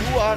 You are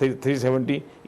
370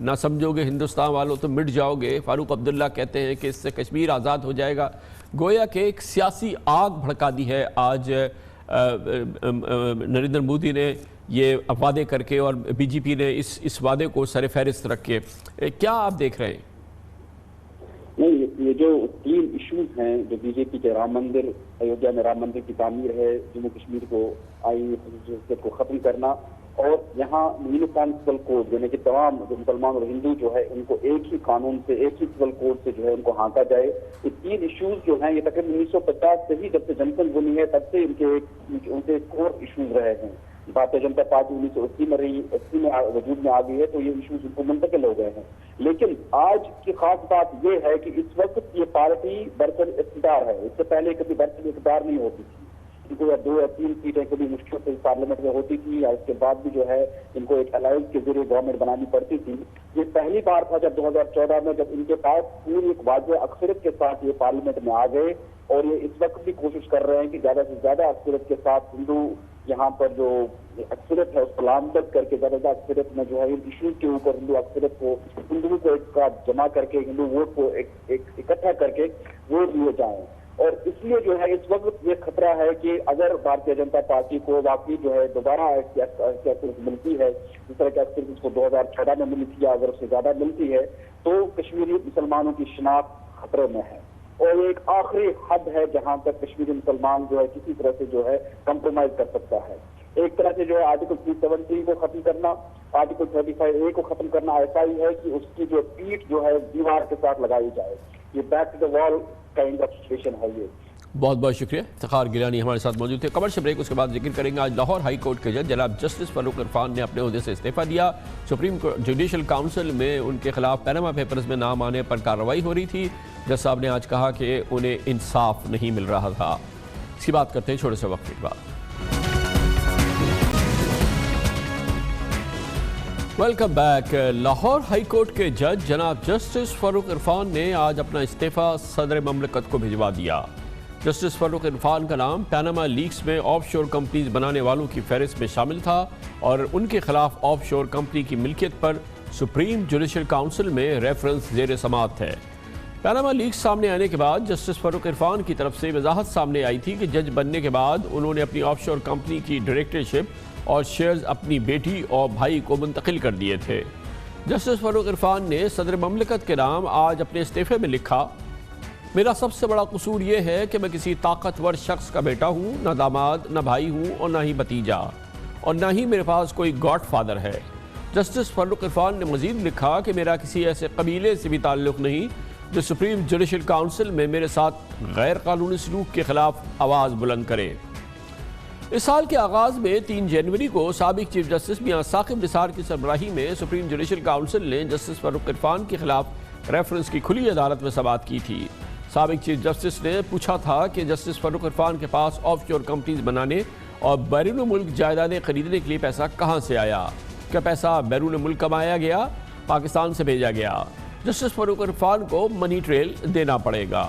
نہ سمجھو گے ہندوستان والوں تو مٹ جاؤ گے. فاروق عبداللہ کہتے ہیں کہ اس سے کشمیر آزاد ہو جائے گا. گویا کہ ایک سیاسی آگ بھڑکا دی ہے آج نریندر مودی نے یہ وعدے کر کے, اور بی جے پی نے اس وعدے کو سر فہرست رکھ کے. کیا آپ دیکھ رہے ہیں؟ نہیں, یہ جو 3 ایشوز ہیں جو بی جے پی کے رام مندر, ایودھیا میں رام مندر کی تعمیر ہے, جموں کشمیر کو آئینی خصوصیت کو ختم کرنا, اور یہاں یونیفارم سول کوڈ یعنی کہ تمام جو مسلمان اور ہندو جو ہے ان کو ایک ہی قانون سے, ایک ہی سول کوڈ سے جو ہے ان کو ہانکا جائے. یہ 3 ایشوز جو ہیں یہ تقریباً 1950 سے ہی جب سے جنسنگ بنی ہے تب سے ان کے کور ایشوز رہے ہیں. بھارتیہ جنتا پارٹی 1980 میں رہی, 80 میں وجود میں آ گئی ہے, تو یہ ایشوز ان کو منتقل ہو گئے ہیں. لیکن آج کی خاص بات یہ ہے کہ اس وقت یہ پارٹی برسر اقتدار ہے. اس سے پہلے کبھی برسر اقتدار نہیں ہوتی تھی. ان کو 2 یا 3 سیٹیں کبھی مشکل سے پارلیمنٹ میں ہوتی تھی, یا اس کے بعد بھی جو ہے ان کو ایک الائنس کے ذریعے گورنمنٹ بنانی پڑتی تھی. یہ پہلی بار تھا جب 2014 میں جب ان کے پاس پوری ایک واضح اکثریت کے ساتھ یہ پارلیمنٹ میں آ گئے, اور یہ اس وقت بھی کوشش کر رہے ہیں کہ زیادہ سے زیادہ اکثریت کے ساتھ ہندو یہاں پر جو اکثریت ہے اس کو لامزد کر کے زیادہ اکثریت میں جو ہے ان ایشوز کے اوپر ہندو اکثریت کو, ہندوؤں کو ایک ساتھ جمع کر کے, ہندو ووٹ کو اکٹھا کر کے ووٹ لیے جائیں. اور اس لیے جو ہے اس وقت یہ خطرہ ہے کہ اگر بھارتیہ جنتا پارٹی کو واقعی جو ہے دوبارہ اکثریت ملتی ہے, جس طرح کی اکثریت اس کو 2014 میں ملی تھی, یا اگر اس سے زیادہ ملتی ہے, تو کشمیری مسلمانوں کی شناخت خطرے میں ہے. اور یہ ایک آخری حد ہے جہاں تک کشمیری مسلمان جو ہے کسی طرح سے جو ہے کمپرومائز کر سکتا ہے. ایک طرح سے جو ہے آرٹیکل 370 کو ختم کرنا, آرٹیکل 35A کو ختم کرنا ایسا ہی ہے کہ اس کی جو پیٹھ جو ہے دیوار کے ساتھ لگائی جائے. یہ بیک ٹو دا وال کائنڈ آف سچویشن ہے. یہ بہت بہت شکریہ. افتخار گیلانی ہمارے ساتھ موجود تھے. کمرشل بریک, اس کے بعد ذکر کریں گے آج لاہور ہائی کورٹ کے جج جناب جسٹس فاروق عرفان نے اپنے عہدے سے استعفیٰ دیا. سپریم جوڈیشل کاؤنسل میں ان کے خلاف پیناما پیپرز میں نام آنے پر کارروائی ہو رہی تھی. جج صاحب نے آج کہا کہ انہیں انصاف نہیں مل رہا تھا. اس کی بات کرتے ہیں چھوٹے سے وقت کے بعد. Welcome back. Lahore high court کے جج جناب جسٹس فاروق عرفان نے آج اپنا استعفیٰ صدر مملکت کو بھجوا دیا. جسٹس فاروق عرفان کا نام پیناما لیکس میں آف شور کمپنیز بنانے والوں کی فہرست میں شامل تھا, اور ان کے خلاف آف شور کمپنی کی ملکیت پر سپریم جوڈیشل کاؤنسل میں ریفرنس زیر سماعت ہے. پیناما لیکس سامنے آنے کے بعد جسٹس فاروق عرفان کی طرف سے وضاحت سامنے آئی تھی کہ جج بننے کے بعد انہوں نے اپنی آف شور کمپنی کی ڈائریکٹرشپ اور شیئرز اپنی بیٹی اور بھائی کو منتقل کر دیے تھے. جسٹس فاروق عرفان نے صدر مملکت کے نام آج اپنے استعفے میں لکھا, میرا سب سے بڑا قصور یہ ہے کہ میں کسی طاقتور شخص کا بیٹا ہوں, نہ داماد, نہ بھائی ہوں, اور نہ ہی بھتیجا, اور نہ ہی میرے پاس کوئی گاڈ فادر ہے. جسٹس فاروق عرفان نے مزید لکھا کہ میرا کسی ایسے قبیلے سے بھی تعلق نہیں جو سپریم جوڈیشل کاؤنسل میں میرے ساتھ غیر قانونی سلوک کے خلاف آواز بلند کرے. اس سال کے آغاز میں 3 جنوری کو سابق چیف جسٹس میاں ثاقب نثار کی سربراہی میں سپریم جوڈیشل کاؤنسل نے جسٹس فاروق عرفان کے خلاف ریفرنس کی کھلی عدالت میں سماعت کی تھی. سابق چیف جسٹس نے پوچھا تھا کہ جسٹس فاروق عرفان کے پاس آف شور کمپنیز بنانے اور بیرون ملک جائیدادیں خریدنے کے لیے پیسہ کہاں سے آیا؟ کیا پیسہ بیرون ملک کمایا گیا؟ پاکستان سے بھیجا گیا؟ جسٹس فاروق عرفان کو منی ٹریل دینا پڑے گا.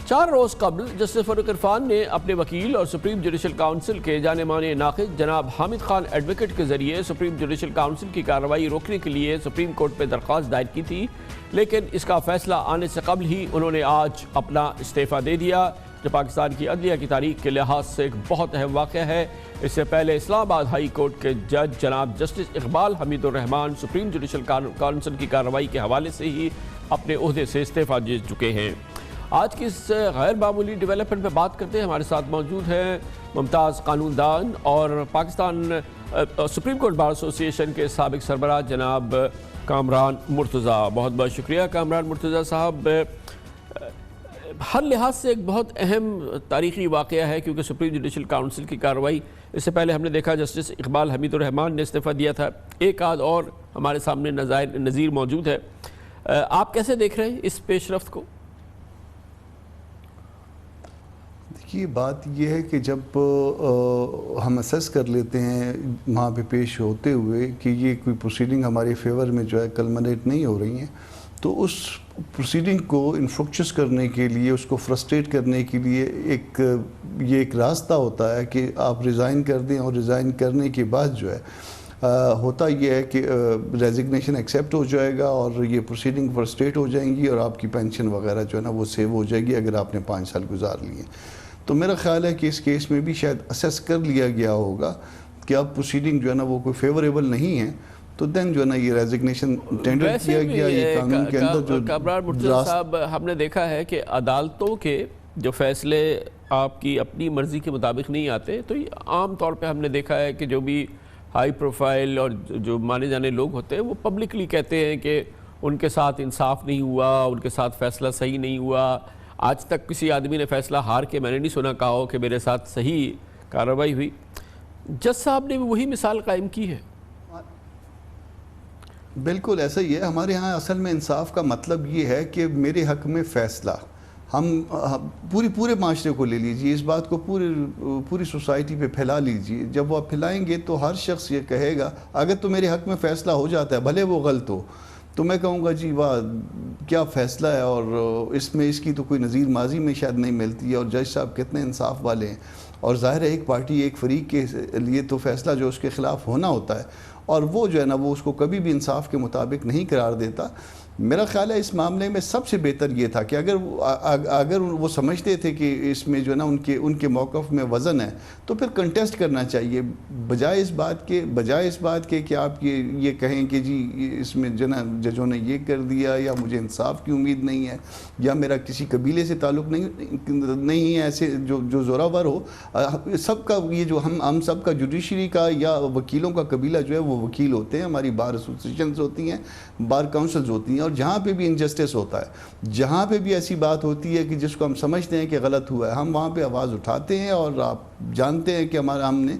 4 روز قبل جسٹس فاروق عرفان نے اپنے وکیل اور سپریم جوڈیشل کاؤنسل کے جانے مانے ناقد جناب حامد خان ایڈوکیٹ کے ذریعے سپریم جوڈیشل کاؤنسل کی کارروائی روکنے کے لیے سپریم کورٹ پہ درخواست دائر کی تھی, لیکن اس کا فیصلہ آنے سے قبل ہی انہوں نے آج اپنا استعفیٰ دے دیا, جو پاکستان کی عدلیہ کی تاریخ کے لحاظ سے ایک بہت اہم واقعہ ہے. اس سے پہلے اسلام آباد ہائی کورٹ کے جج جناب جسٹس اقبال حمید الرحمان سپریم جوڈیشل کاؤنسل کی کارروائی کے حوالے سے ہی اپنے عہدے سے استعفیٰ دے چکے ہیں. آج کی اس غیر معمولی ڈیولپمنٹ پہ بات کرتے ہیں. ہمارے ساتھ موجود ہیں ممتاز قانون دان اور پاکستان سپریم کورٹ بار ایسوسی ایشن کے سابق سربراہ جناب کامران مرتضیٰ. بہت بہت شکریہ کامران مرتضیٰ صاحب. ہر لحاظ سے ایک بہت اہم تاریخی واقعہ ہے, کیونکہ سپریم جوڈیشل کاؤنسل کی کارروائی, اس سے پہلے ہم نے دیکھا جسٹس اقبال حمید الرحمان نے استعفیٰ دیا تھا, ایک آدھ اور ہمارے سامنے نظیر موجود ہے. آپ کیسے دیکھ رہے ہیں اس پیش رفت کو؟ دیکھیے, بات یہ ہے کہ جب ہم اسیس کر لیتے ہیں وہاں پہ پیش ہوتے ہوئے کہ یہ کوئی پروسیڈنگ ہمارے فیور میں جو ہے کلمنیٹ نہیں ہو رہی ہیں, تو اس پروسیڈنگ کو انفرکچس کرنے کے لیے, اس کو فرسٹریٹ کرنے کے لیے یہ ایک راستہ ہوتا ہے کہ آپ ریزائن کر دیں, اور ریزائن کرنے کے بعد جو ہے ہوتا یہ ہے کہ ریزگنیشن ایکسیپٹ ہو جائے گا اور یہ پروسیڈنگ فرسٹریٹ ہو جائیں گی اور آپ کی پینشن وغیرہ جو ہے نا وہ سیو ہو جائے گی اگر آپ نے 5 سال گزار لیے. تو میرا خیال ہے کہ اس کیس میں بھی شاید اسیس کر لیا گیا ہوگا کہ اب پروسیڈنگ جو ہے نا وہ کوئی فیوریبل نہیں ہے, تو دین جو ہے نا یہ ریزگنیشن ٹینڈر کیا گیا. یہ قانون کے اندر جو کامران مرتضیٰ صاحب, ہم نے دیکھا ہے کہ عدالتوں کے جو فیصلے آپ کی اپنی مرضی کے مطابق نہیں آتے, تو عام طور پہ ہم نے دیکھا ہے کہ جو بھی ہائی پروفائل اور جو مانے جانے لوگ ہوتے ہیں وہ پبلکلی کہتے ہیں کہ ان کے ساتھ انصاف نہیں ہوا, ان کے ساتھ فیصلہ صحیح نہیں ہوا. آج تک کسی آدمی نے فیصلہ ہار کے میں نے نہیں سنا کہا ہو کہ میرے ساتھ صحیح کارروائی ہوئی. جج صاحب نے بھی وہی مثال قائم کی ہے. بالکل ایسا ہی ہے. ہمارے ہاں اصل میں انصاف کا مطلب یہ ہے کہ میرے حق میں فیصلہ, ہم پورے معاشرے کو لے لیجئے, اس بات کو پوری سوسائٹی پہ پھیلا لیجئے. جب وہ آپ پھیلائیں گے تو ہر شخص یہ کہے گا اگر تو میرے حق میں فیصلہ ہو جاتا ہے بھلے وہ غلط ہو, تو میں کہوں گا جی واہ کیا فیصلہ ہے, اور اس میں اس کی تو کوئی نظیر ماضی میں شاید نہیں ملتی ہے, اور جج صاحب کتنے انصاف والے ہیں. اور ظاہر ہے ایک پارٹی ایک فریق کے لیے تو فیصلہ جو اس کے خلاف ہونا ہوتا ہے, اور وہ جو ہے نا وہ اس کو کبھی بھی انصاف کے مطابق نہیں قرار دیتا. میرا خیال ہے اس معاملے میں سب سے بہتر یہ تھا کہ اگر وہ سمجھتے تھے کہ اس میں جو ہے نا ان کے موقف میں وزن ہے, تو پھر کنٹیسٹ کرنا چاہیے, بجائے اس بات کے کہ آپ یہ کہیں کہ جی اس میں جو نا ججوں نے یہ کر دیا, یا مجھے انصاف کی امید نہیں ہے, یا میرا کسی قبیلے سے تعلق نہیں ہے. ایسے جو زوراور ہو, سب کا یہ جو ہم سب کا جوڈیشری کا یا وکیلوں کا قبیلہ جو ہے وہ وکیل ہوتے ہیں, ہماری بار ایسوسیشنز ہوتی ہیں, بار کاؤنسلز ہوتی ہیں, اور جہاں پہ بھی انجسٹس ہوتا ہے, جہاں پہ بھی ایسی بات ہوتی ہے کہ جس کو ہم سمجھتے ہیں کہ غلط ہوا ہے, ہم وہاں پہ آواز اٹھاتے ہیں. اور آپ جانتے ہیں کہ ہم نے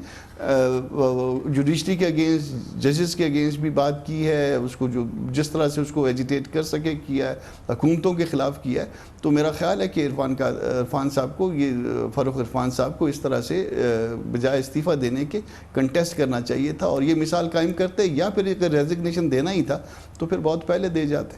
جوڈیشری کے اگینسٹ, ججز کے اگینسٹ بھی بات کی ہے, اس کو جس طرح سے اس کو ایجیٹیٹ کر سکے کیا ہے, حکومتوں کے خلاف کیا ہے. تو میرا خیال ہے کہ عرفان صاحب کو, یہ فاروق عرفان صاحب کو اس طرح سے بجائے استعفیٰ دینے کے کنٹیسٹ کرنا چاہیے تھا, اور یہ مثال قائم کرتے, یا پھر اگر ریزگنیشن دینا ہی تھا تو پھر بہت پہلے دے جاتے.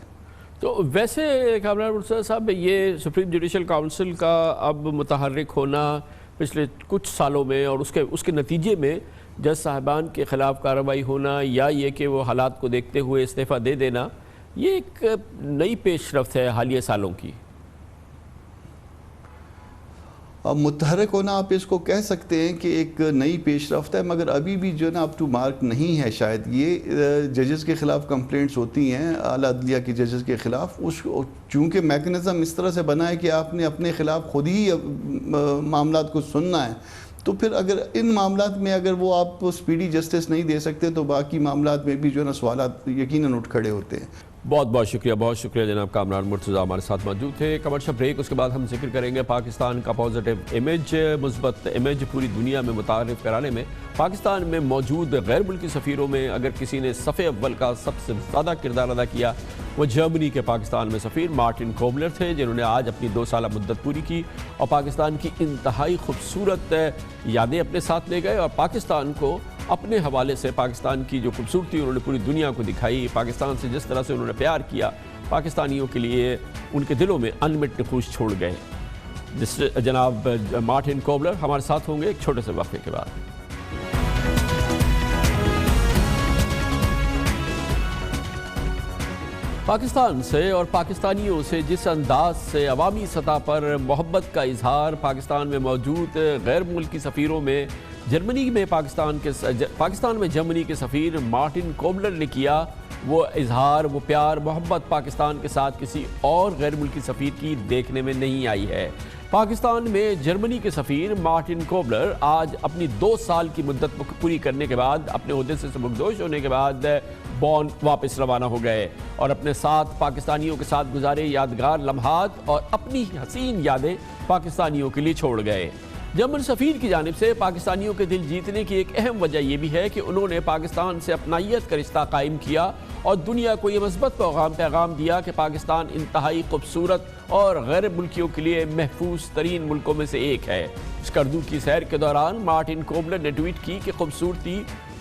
تو ویسے کامران مرتضیٰ صاحب, یہ سپریم جوڈیشل کاؤنسل کا اب متحرک ہونا پچھلے کچھ سالوں میں, اور اس کے نتیجے میں جج صاحبان کے خلاف کارروائی ہونا, یا یہ کہ وہ حالات کو دیکھتے ہوئے استعفیٰ دے دینا, یہ ایک نئی پیش رفت ہے حالیہ سالوں کی. اب متحرک ہونا آپ اس کو کہہ سکتے ہیں کہ ایک نئی پیش رفت ہے, مگر ابھی بھی جو ہے نا اپ ٹو مارک نہیں ہے شاید. یہ ججز کے خلاف کمپلینٹس ہوتی ہیں, اعلیٰ عدلیہ کے ججز کے خلاف, چونکہ میکنزم اس طرح سے بنا ہے کہ آپ نے اپنے خلاف خود ہی معاملات کو سننا ہے, تو پھر اگر ان معاملات میں اگر وہ آپ سپیڈی جسٹس نہیں دے سکتے تو باقی معاملات میں بھی جو ہے نا سوالات یقیناً اٹھ کھڑے ہوتے ہیں. بہت شکریہ جناب کامران مرتضیٰ ہمارے ساتھ موجود تھے. کمرشل بریک, اس کے بعد ہم ذکر کریں گے پاکستان کا پازیٹیو امیج, مثبت امیج پوری دنیا میں متعارف کرانے میں پاکستان میں موجود غیر ملکی سفیروں میں اگر کسی نے صف اول کا سب سے زیادہ کردار ادا کیا وہ جرمنی کے پاکستان میں سفیر مارٹن کوبلر تھے, جنہوں نے آج اپنی 2 سالہ مدت پوری کی اور پاکستان کی انتہائی خوبصورت یادیں اپنے ساتھ لے گئے, اور پاکستان کو اپنے حوالے سے پاکستان کی جو خوبصورتی انہوں نے پوری دنیا کو دکھائی, پاکستان سے جس طرح سے انہوں نے پیار کیا, پاکستانیوں کے لیے ان کے دلوں میں انمٹ نقوش چھوڑ گئے. جناب مارٹن کوبلر ہمارے ساتھ ہوں گے ایک چھوٹے سے وقفے کے بعد. پاکستان سے اور پاکستانیوں سے جس انداز سے عوامی سطح پر محبت کا اظہار پاکستان میں موجود غیر ملکی سفیروں میں جرمنی میں پاکستان میں جرمنی کے سفیر مارٹن کوبلر نے کیا, وہ اظہار, وہ پیار, محبت پاکستان کے ساتھ کسی اور غیر ملکی سفیر کی دیکھنے میں نہیں آئی ہے. پاکستان میں جرمنی کے سفیر مارٹن کوبلر آج اپنی 2 سال کی مدت پوری کرنے کے بعد, اپنے عہدے سے سبکدوش ہونے کے بعد بون واپس روانہ ہو گئے, اور اپنے ساتھ پاکستانیوں کے ساتھ گزارے یادگار لمحات اور اپنی حسین یادیں پاکستانیوں کے لیے چھوڑ گئے. جرمن سفیر کی جانب سے پاکستانیوں کے دل جیتنے کی ایک اہم وجہ یہ بھی ہے کہ انہوں نے پاکستان سے اپنائیت کا رشتہ قائم کیا اور دنیا کو یہ مثبت پیغام دیا کہ پاکستان انتہائی خوبصورت اور غیر ملکیوں کے لیے محفوظ ترین ملکوں میں سے ایک ہے. اسکردو کی سیر کے دوران مارٹن کوبلر نے ٹویٹ کی کہ خوبصورتی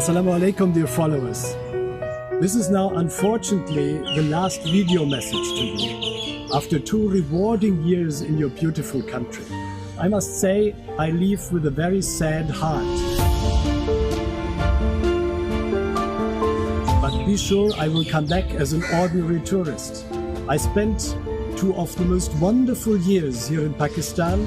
Assalamu alaikum, dear followers. This is now unfortunately the last video message to you. After 2 rewarding years in your beautiful country, I must say I leave with a very sad heart. But be sure I will come back as an ordinary tourist. I spent 2 of the most wonderful years here in Pakistan,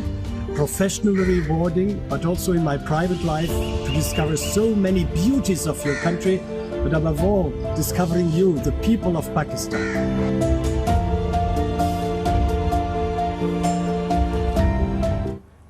professionally rewarding, but also in my private life, to discover so many beauties of your country, but above all, discovering you, the people of Pakistan.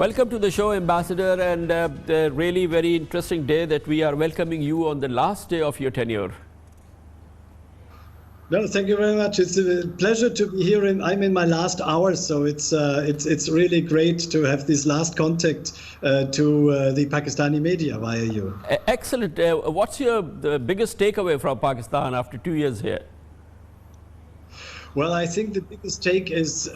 Welcome to the show, Ambassador, and really very interesting day that we are welcoming you on the last day of your tenure. No, thank you very much. It's a pleasure to be here. I'm in my last hour, so it's really great to have this last contact to the Pakistani media via you. Excellent. What's the biggest takeaway from Pakistan after 2 years here? Well, I think the biggest take is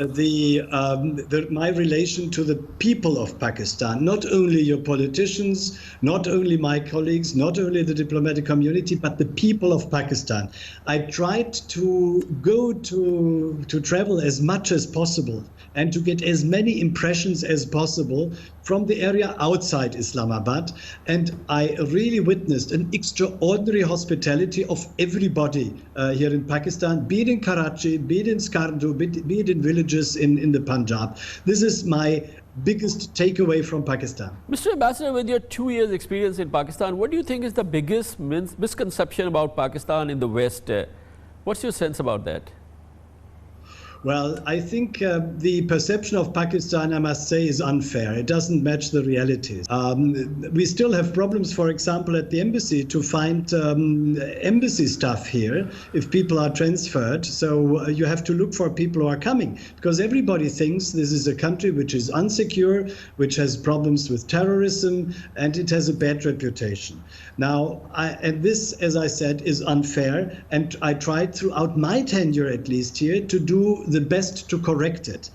my relation to the people of Pakistan, not only your politicians, not only my colleagues, not only the diplomatic community, but the people of Pakistan. I tried to go to travel as much as possible and to get as many impressions as possible from the area outside Islamabad. And I really witnessed an extraordinary hospitality of everybody here in Pakistan, be it in Karachi, be it in Skardu, be it in villages in the Punjab. This is my biggest takeaway from Pakistan. Mr. Ambassador, with your 2 years experience in Pakistan, what do you think is the biggest misconception about Pakistan in the West? What's your sense about that? Well, I think the perception of Pakistan, I must say, is unfair. It doesn't match the realities. We still have problems, for example, at the embassy to find embassy staff here if people are transferred. So you have to look for people who are coming, because everybody thinks this is a country which is unsecure, which has problems with terrorism, and it has a bad reputation. Now, and this, as I said, is unfair, and I tried throughout my tenure, at least here, to do the best to correct it.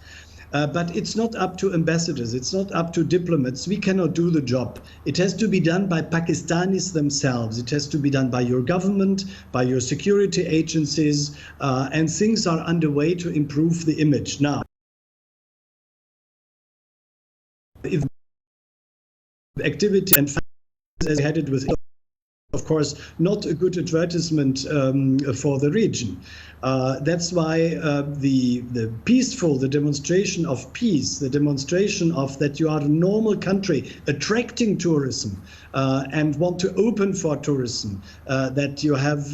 But it's not up to ambassadors, it's not up to diplomats. We cannot do the job. It has to be done by Pakistanis themselves. It has to be done by your government, by your security agencies, and things are underway to improve the image. Now, if activity and as headed with, of course, not a good advertisement for the region. That's why the peaceful, the demonstration of peace, the demonstration of that you are a normal country attracting tourism and want to open for tourism, that you have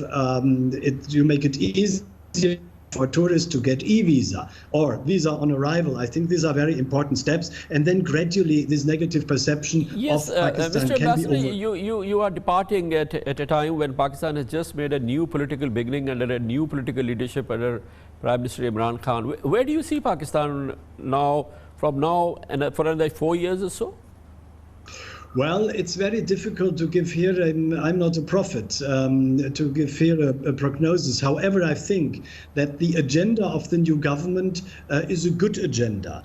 you make it easier for tourists to get e-visa or visa on arrival. I think these are very important steps, and then gradually this negative perception of Pakistan Mr. can Ambassador, be over. you are departing at a time when Pakistan has just made a new political beginning under a new political leadership under Prime Minister Imran Khan. Where do you see Pakistan now, from now and for another 4 years or so? Well, it's very difficult to give here, I'm not a prophet, to give here a prognosis. However, I think that the agenda of the new government is a good agenda.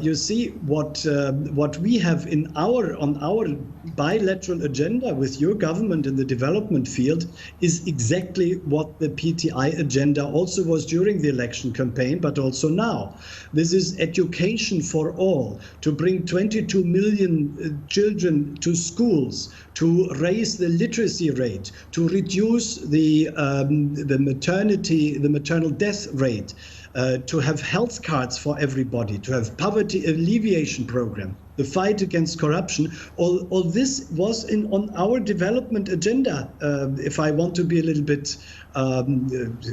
You see, what we have on our bilateral agenda with your government in the development field is exactly what the PTI agenda also was during the election campaign, but also now. This is education for all, to bring 22 million children children to schools, to raise the literacy rate, to reduce the maternal death rate, to have health cards for everybody, to have poverty alleviation program, the fight against corruption. All this was on our development agenda. If I want to be a little bit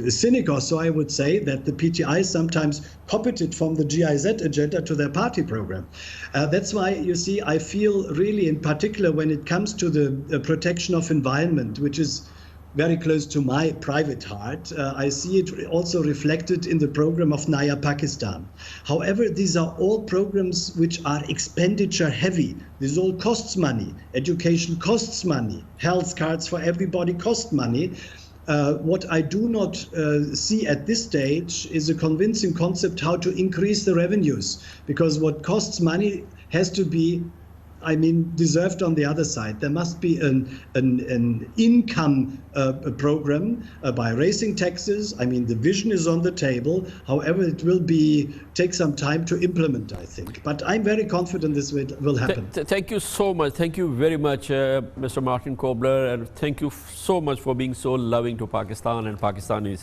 cynical, so I would say that the PTI sometimes copied it from the GIZ agenda to their party program. That's why, you see, I feel really, in particular, when it comes to the protection of environment, which is very close to my private heart, I see it also reflected in the program of Naya Pakistan. However, these are all programs which are expenditure heavy. This all costs money. Education costs money. Health cards for everybody cost money. What I do not see at this stage is a convincing concept how to increase the revenues, because what costs money has to be, deserved on the other side. There must be an income program by raising taxes. the vision is on the table. However, it will take some time to implement, I think. But I'm very confident this will happen. Thank you so much. Thank you very much, Mr. Martin Kobler, and thank you so much for being so loving to Pakistan and Pakistanis.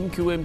MQM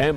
M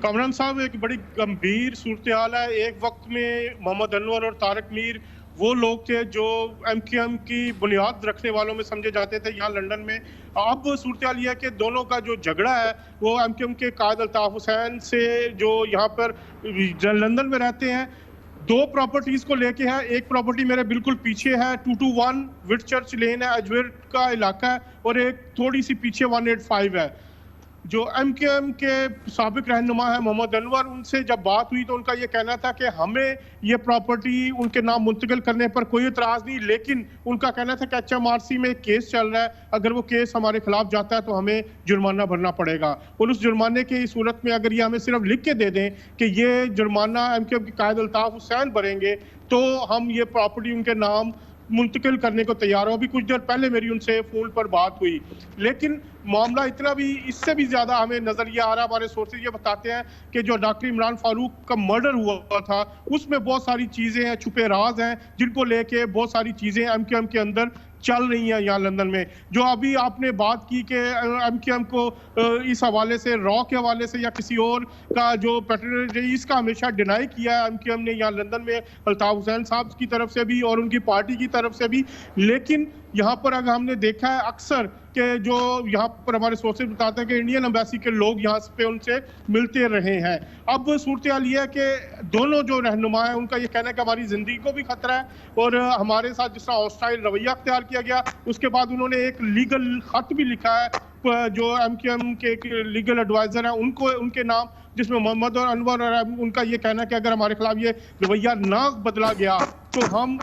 Kamran صاحب ایک بڑی گمبھیر صورتحال ہے. ایک وقت میں محمد انور اور طارق میر وہ لوگ تھے جو ایم کیو ایم کی بنیاد رکھنے والوں میں سمجھے جاتے تھے یہاں لنڈن میں. اب صورتحال یہ ہے کہ دونوں کا جو جھگڑا ہے وہ ایم کیو ایم کے قائد الطاف حسین سے جو یہاں پر لندن میں رہتے ہیں 2 پراپرٹیز کو لے کے ہے. ایک پراپرٹی میرے بالکل پیچھے ہے 221 وٹ چرچ لین ہے, ایجویرٹ کا علاقہ ہے, اور ایک تھوڑی سی پیچھے 185 ہے. جو ایم کیو ایم کے سابق رہنما ہے محمد انور, ان سے جب بات ہوئی تو ان کا یہ کہنا تھا کہ ہمیں یہ پراپرٹی ان کے نام منتقل کرنے پر کوئی اعتراض نہیں, لیکن ان کا کہنا تھا کہ ایچ ایم آر سی میں ایک کیس چل رہا ہے, اگر وہ کیس ہمارے خلاف جاتا ہے تو ہمیں جرمانہ بھرنا پڑے گا, اور اس جرمانے کی صورت میں اگر یہ ہمیں صرف لکھ کے دے دیں کہ یہ جرمانہ ایم کیو ایم کے قائد الطاف حسین بھریں گے تو ہم یہ پراپرٹی ان کے نام منتقل کرنے کو تیار ہو. ابھی کچھ دیر پہلے میری ان سے فون پر بات ہوئی, لیکن معاملہ اتنا بھی اس سے بھی زیادہ ہمیں نظر یہ آ رہا. ہمارے سورسز یہ بتاتے ہیں کہ جو ڈاکٹر عمران فاروق کا مرڈر ہوا تھا اس میں بہت ساری چیزیں ہیں, چھپے راز ہیں جن کو لے کے بہت ساری چیزیں ایم کیو ایم کے اندر چل رہی ہیں یہاں لندن میں. جو ابھی آپ نے بات کی کہ ایم کیو ایم کو اس حوالے سے را کے حوالے سے یا کسی اور کا جو اس کا ہمیشہ ڈینائی کیا ہے ایم کیو ایم نے یہاں لندن میں الطاف حسین صاحب کی طرف سے بھی اور ان کی پارٹی کی طرف سے بھی, لیکن یہاں پر اگر ہم نے دیکھا ہے اکثر کہ جو یہاں پر ہمارے سورسز بتاتے ہیں کہ انڈین ایمبیسی کے لوگ یہاں پہ ان سے ملتے رہے ہیں. اب صورتحال یہ ہے کہ دونوں جو رہنما ہیں ان کا یہ کہنا ہے کہ ہماری زندگی کو بھی خطرہ ہے, اور ہمارے ساتھ جس طرح ہاسٹائل رویہ اختیار کیا گیا, اس کے بعد انہوں نے ایک لیگل خط بھی لکھا ہے جو ایم کیو ایم کے لیگل ایڈوائزر ہیں ان کو, ان کے نام, جس میں محمد اور انور اور ان کا یہ کہنا ہے کہ اگر ہمارے خلاف یہ رویہ نہ بدلا گیا تو ہم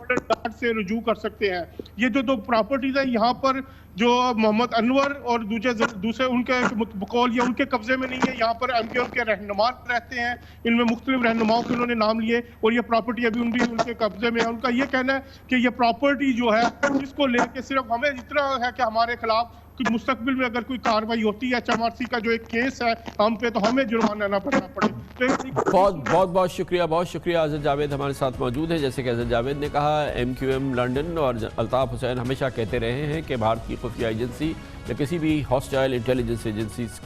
ڈارٹ سے رجوع کر سکتے ہیں. یہ جو 2 پراپرٹیز ہیں یہاں پر جو محمد انور اور دوسرے ان کے بقول یا ان کے قبضے میں نہیں ہے, یہاں پر ایم کیو ایم کے رہنما رہتے ہیں, ان میں مختلف رہنماؤں کے انہوں نے نام لیے, اور یہ پراپرٹی ابھی ان کے قبضے میں ہے. ان کا یہ کہنا ہے کہ یہ پراپرٹی جو ہے اس کو لے کے صرف ہمیں اتنا ہے کہ ہمارے خلاف مستقبل میں اگر کوئی کاروائی ہوتی ہے ایچ ایم آر سی کا جو ایک کیس ہے ہم پہ, تو ہمیں جرمانہ نہ بھرنا پڑے. بہت شکریہ عزت جاوید ہمارے ساتھ موجود ہیں. جیسے کہ عزت جاوید نے کہا, ایم کیو ایم لنڈن اور الطاف حسین ہمیشہ کہتے رہے ہیں کہ بھارت کی خفیہ ایجنسی یا کسی بھی ہاسٹائل انٹیلیجنس ایجنسیز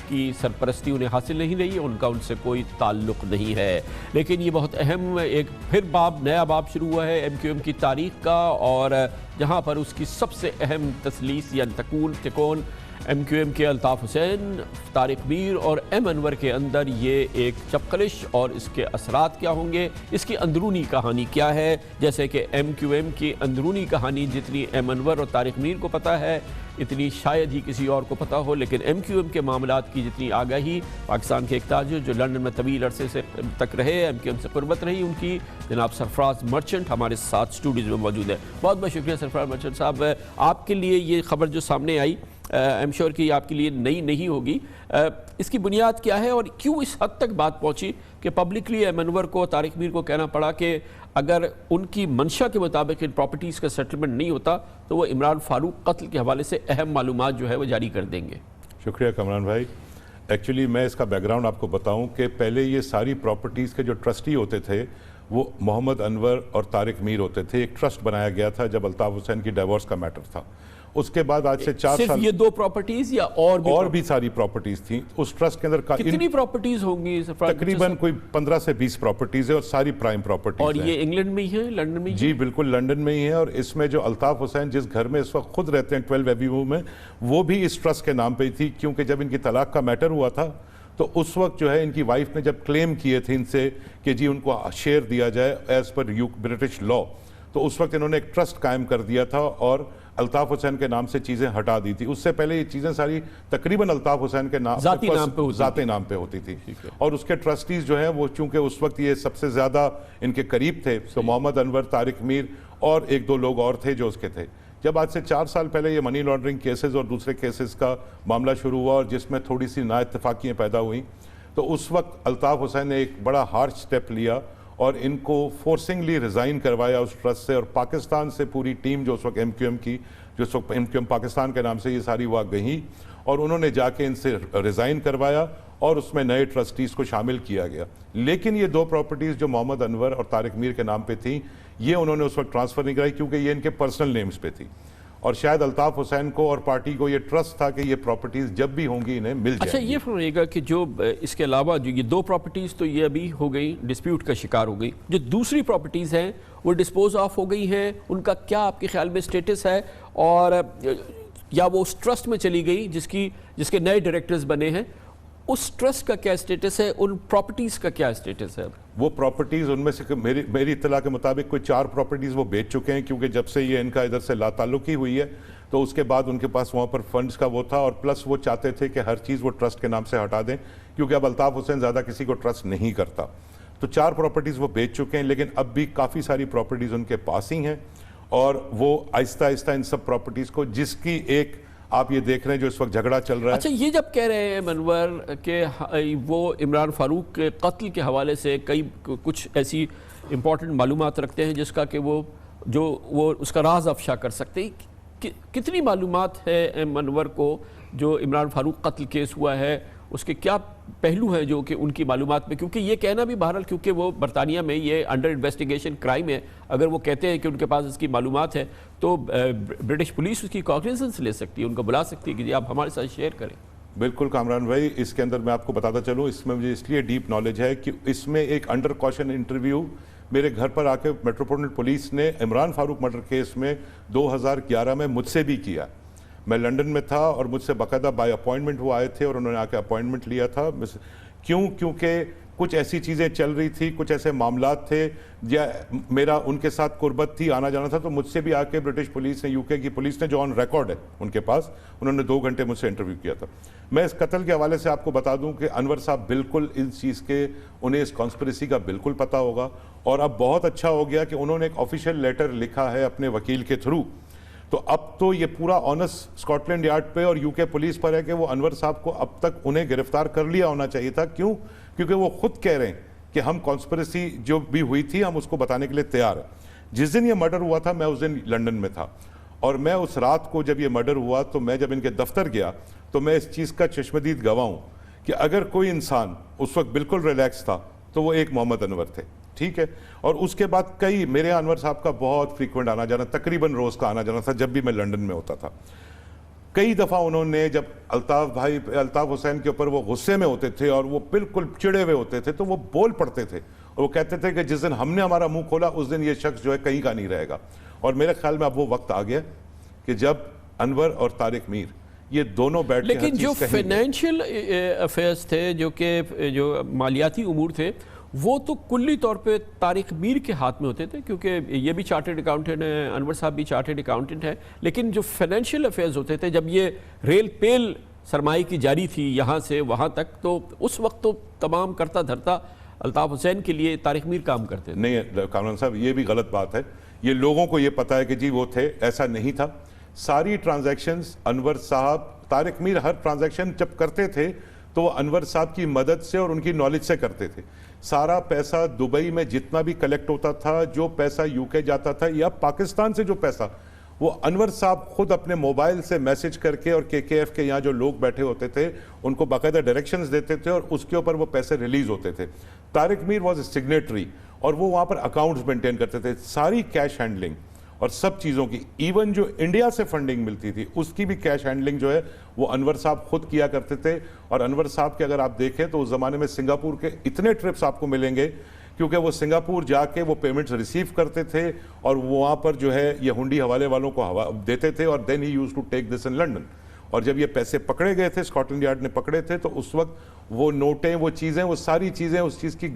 کی سرپرستی انہیں حاصل نہیں رہی, ان کا ان سے کوئی تعلق نہیں ہے. لیکن یہ بہت اہم ایک پھر نیا باب شروع ہوا ہے ایم کیو ایم کی تاریخ کا, اور جہاں پر اس کی سب سے اہم تثلیث یا تکون ایم کیو ایم کے الطاف حسین, طارق میر اور ایم انور کے اندر یہ ایک چپقلش, اور اس کے اثرات کیا ہوں گے, اس کی اندرونی کہانی کیا ہے. جیسے کہ ایم کیو ایم کی اندرونی کہانی جتنی ایم انور اور طارق میر کو پتہ ہے اتنی شاید ہی کسی اور کو پتہ ہو, لیکن ایم کیو ایم کے معاملات کی جتنی آگاہی پاکستان کے ایک تاجر جو لندن میں طویل عرصے سے تک رہے, ایم کیو ایم سے قربت رہی ان کی, جناب سرفراز مرچنٹ ہمارے ساتھ اسٹوڈیوز میں موجود ہے. بہت بہت شکریہ سرفراز مرچنٹ صاحب. آپ کے لیے یہ خبر جو سامنے آئی ایم شور کی آپ کے لیے نئی نہیں ہوگی, اس کی بنیاد کیا ہے اور کیوں اس حد تک بات پہنچی کہ پبلکلی ایم انور کو, طارق میر کو کہنا پڑا کہ اگر ان کی منشا کے مطابق ان پراپرٹیز کا سیٹلمنٹ نہیں ہوتا تو وہ عمران فاروق قتل کے حوالے سے اہم معلومات جو ہے وہ جاری کر دیں گے. شکریہ کامران بھائی. ایکچولی میں اس کا بیک گراؤنڈ آپ کو بتاؤں کہ پہلے یہ ساری پراپرٹیز کے جو ٹرسٹی ہوتے تھے وہ محمد انور اور طارق میر ہوتے تھے. ایک ٹرسٹ بنایا گیا تھا جب الطاف حسین کی ڈیورس کا میٹر تھا. اس کے بعد آج سے 4 سال صرف یہ 2 پراپرٹیز یا اور بھی ساری پراپرٹیز تھیں اس ٹرسٹ کے اندر. کتنی پراپرٹیز ہوں گی؟ تقریباً کوئی 15 سے 20 پراپرٹیز ہیں اور ساری پرائم پراپرٹیز. اور یہ انگلینڈ میں ہی ہے, لنڈن میں ہی؟ جی بالکل لنڈن میں ہی ہے. اور اس میں جو الطاف حسین جس گھر میں اس وقت خود رہتے ہیں 12 ایوینیو میں, وہ بھی اس ٹرسٹ کے نام پہ ہی تھی, کیونکہ جب ان کی طلاق کا میٹر ہوا تھا تو اس وقت جو ہے ان کی وائف نے جب کلیم کیے تھے ان سے کہ جی ان کو شیئر دیا جائے ایز پر برٹش لا, تو اس وقت انہوں نے ایک ٹرسٹ قائم کر دیا تھا اور الطاف حسین کے نام سے چیزیں ہٹا دی تھی. اس سے پہلے یہ چیزیں ساری تقریباً الطاف حسین کے نام ذاتی نام پہ ہوتی تھی. اور اس کے ٹرسٹیز جو ہیں وہ چونکہ اس وقت یہ سب سے زیادہ ان کے قریب تھے, تو محمد انور, طارق میر اور 1-2 لوگ اور تھے جو اس کے تھے. جب آج سے 4 سال پہلے یہ منی لانڈرنگ کیسز اور دوسرے کیسز کا معاملہ شروع ہوا اور جس میں تھوڑی سی نا اتفاقیاں پیدا ہوئیں, تو اس وقت الطاف حسین نے ایک بڑا ہارش سٹیپ لیا اور ان کو فورسنگلی ریزائن کروایا اس ٹرسٹ سے. اور پاکستان سے پوری ٹیم جو اس وقت ایم کیو ایم کی, جو اس وقت ایم کیو ایم پاکستان کے نام سے یہ ساری وہ گئیں, اور انہوں نے جا کے ان سے ریزائن کروایا اور اس میں نئے ٹرسٹیز کو شامل کیا گیا. لیکن یہ 2 پراپرٹیز جو محمد انور اور طارق میر کے نام پہ تھیں, یہ انہوں نے اس وقت ٹرانسفر نہیں کرائی کیونکہ یہ ان کے پرسنل نیمز پہ تھی. اور شاید الطاف حسین کو اور پارٹی کو یہ ٹرسٹ تھا کہ یہ پراپرٹیز جب بھی ہوں گی انہیں مل جائیں گی. اچھا یہ فرمائیے گا کہ جو اس کے علاوہ جو یہ 2 پراپرٹیز تو یہ ابھی ہو گئی ڈسپیوٹ کا شکار ہو گئی, جو دوسری پراپرٹیز ہیں وہ ڈسپوز آف ہو گئی ہیں, ان کا کیا آپ کے خیال میں سٹیٹس ہے, اور یا وہ اس ٹرسٹ میں چلی گئی جس کے نئے ڈائریکٹرز بنے ہیں, اس ٹرسٹ کا کیا سٹیٹس ہے, ان پراپرٹیز کا کیا سٹیٹس ہے؟ وہ پراپرٹیز ان میں سے میری اطلاع کے مطابق کوئی 4 پراپرٹیز وہ بیچ چکے ہیں, کیونکہ جب سے یہ ان کا ادھر سے لا تعلقی ہوئی ہے تو اس کے بعد ان کے پاس وہاں پر فنڈز کا وہ تھا, اور پلس وہ چاہتے تھے کہ ہر چیز وہ ٹرسٹ کے نام سے ہٹا دیں, کیونکہ اب الطاف حسین زیادہ کسی کو ٹرسٹ نہیں کرتا. تو 4 پراپرٹیز وہ بیچ چکے ہیں, لیکن اب بھی کافی ساری پراپرٹیز ان کے پاس ہی ہیں, اور وہ آہستہ آہستہ ان سب پراپرٹیز کو, جس کی ایک آپ یہ دیکھ رہے ہیں جو اس وقت جھگڑا چل رہا ہے. اچھا یہ جب کہہ رہے ہیں منور کہ وہ عمران فاروق کے قتل کے حوالے سے کچھ ایسی امپورٹنٹ معلومات رکھتے ہیں جس کا کہ وہ اس کا راز افشا کر سکتے ہیں, کتنی معلومات ہے منور کو جو عمران فاروق قتل کیس ہوا ہے اس کے کیا پہلو ہیں جو کہ ان کی معلومات میں, کیونکہ یہ کہنا بھی بہرحال کیونکہ وہ برطانیہ میں یہ انڈر انویسٹیگیشن کرائم ہے, اگر وہ کہتے ہیں کہ ان کے پاس اس کی معلومات ہے تو برٹش پولیس اس کی کاگنیزنس لے سکتی ہے, ان کو بلا سکتی ہے کہ جی آپ ہمارے ساتھ شیئر کریں. بالکل کامران بھائی, اس کے اندر میں آپ کو بتاتا چلوں, اس میں مجھے اس لیے ڈیپ نالج ہے کہ اس میں ایک انڈر کوشن انٹرویو میرے گھر پر آ کے میٹروپولیٹن پولیس نے عمران فاروق مرڈر کیس میں 2011 میں مجھ سے بھی کیا. میں لنڈن میں تھا اور مجھ سے باقاعدہ بائی اپوائنٹمنٹ وہ آئے تھے اور انہوں نے آ کے اپوائنٹمنٹ لیا تھا. کیونکہ کچھ ایسی چیزیں چل رہی تھی, کچھ ایسے معاملات تھے, یا میرا ان کے ساتھ قربت تھی, آنا جانا تھا, تو مجھ سے بھی آ کے برٹش پولیس نے, UK کی پولیس نے, جو آن ریکارڈ ہے ان کے پاس, انہوں نے 2 گھنٹے مجھ سے انٹرویو کیا تھا. میں اس قتل کے حوالے سے آپ کو بتا دوں کہ انور صاحب بالکل اس چیز کے, انہیں اس کانسپریسی کا بالکل پتہ ہوگا, اور اب بہت اچھا ہو گیا کہ انہوں نے ایک آفیشیل لیٹر لکھا ہے اپنے وکیل کے تھرو. تو اب تو یہ پورا آنس اسکاٹ لینڈ یارڈ پہ اور UK پولیس پر ہے کہ وہ انور صاحب کو اب تک انہیں گرفتار کر لیا ہونا چاہیے تھا. کیوں؟ کیونکہ وہ خود کہہ رہے ہیں کہ ہم کانسپریسی جو بھی ہوئی تھی ہم اس کو بتانے کے لیے تیار ہیں. جس دن یہ مرڈر ہوا تھا میں اس دن لنڈن میں تھا, اور میں اس رات کو جب یہ مرڈر ہوا تو میں جب ان کے دفتر گیا تو میں اس چیز کا چشمدید گواہ ہوں کہ اگر کوئی انسان اس وقت بالکل ریلیکس تھا تو وہ ایک محمد انور تھے. ٹھیک ہے, اور اس کے بعد کئی میرے انور صاحب کا بہت فریکوینٹ آنا جانا, تقریباً روز کا آنا جانا تھا جب بھی میں لنڈن میں ہوتا تھا. کئی دفعہ انہوں نے جب الطاف حسین کے اوپر وہ غصے میں ہوتے تھے اور وہ بالکل چڑے ہوئے ہوتے تھے تو وہ بول پڑتے تھے, اور وہ کہتے تھے کہ جس دن ہم نے ہمارا منہ کھولا اس دن یہ شخص جو ہے کہیں کا نہیں رہے گا. اور میرے خیال میں اب وہ وقت آ گیا کہ جب انور اور طارق میر یہ دونوں بیٹھ کے, لیکن جو فائنینشیل افیئرز تھے, جو مالیاتی امور تھے, وہ تو کلی طور پہ طارق میر کے ہاتھ میں ہوتے تھے, کیونکہ یہ بھی چارٹرڈ اکاؤنٹنٹ ہیں, انور صاحب بھی چارٹرڈ اکاؤنٹنٹ ہیں. لیکن جو فائنینشیل افیئرز ہوتے تھے, جب یہ ریل پیل سرمائی کی جاری تھی یہاں سے وہاں تک, تو اس وقت تو تمام کرتا دھرتا الطاف حسین کے لیے طارق میر کام کرتے تھے. نہیں کامران صاحب, یہ بھی غلط بات ہے. یہ لوگوں کو یہ پتا ہے کہ جی وہ تھے, ایسا نہیں تھا. ساری ٹرانزیکشنز انور صاحب, طارق میر ہر ٹرانزیکشن جب کرتے تھے تو وہ انور صاحب کی مدد سے اور ان کی نالج سے کرتے تھے. سارا پیسہ دبئی میں جتنا بھی کلیکٹ ہوتا تھا, جو پیسہ UK جاتا تھا, یا پاکستان سے جو پیسہ, وہ انور صاحب خود اپنے موبائل سے میسج کر کے, اور KKF کے یہاں جو لوگ بیٹھے ہوتے تھے ان کو باقاعدہ ڈائریکشنز دیتے تھے, اور اس کے اوپر وہ پیسے ریلیز ہوتے تھے. طارق میر واز اے سگنیٹری, اور وہ وہاں پر اکاؤنٹس مینٹین کرتے تھے. ساری کیش ہینڈلنگ اور سب چیزوں کی, ایون جو انڈیا سے فنڈنگ ملتی تھی اس کی بھی کیش ہینڈلنگ جو ہے وہ انور صاحب خود کیا کرتے تھے. اور انور صاحب کے اگر آپ دیکھیں تو اس زمانے میں سنگاپور کے اتنے ٹرپس آپ کو ملیں گے, کیونکہ وہ سنگاپور جا کے وہ پیمنٹس ریسیو کرتے تھے اور وہاں پر جو ہے یہ ہنڈی حوالے والوں کو دیتے تھے, اور then he used to take this in London. اور جب یہ پیسے پکڑے گئے تھے, اسکاٹ لینڈ یارڈ نے پکڑے تھے, تو اس وقت وہ نوٹیں, وہ چیزیں, وہ ساری چیزیں اس چیز کی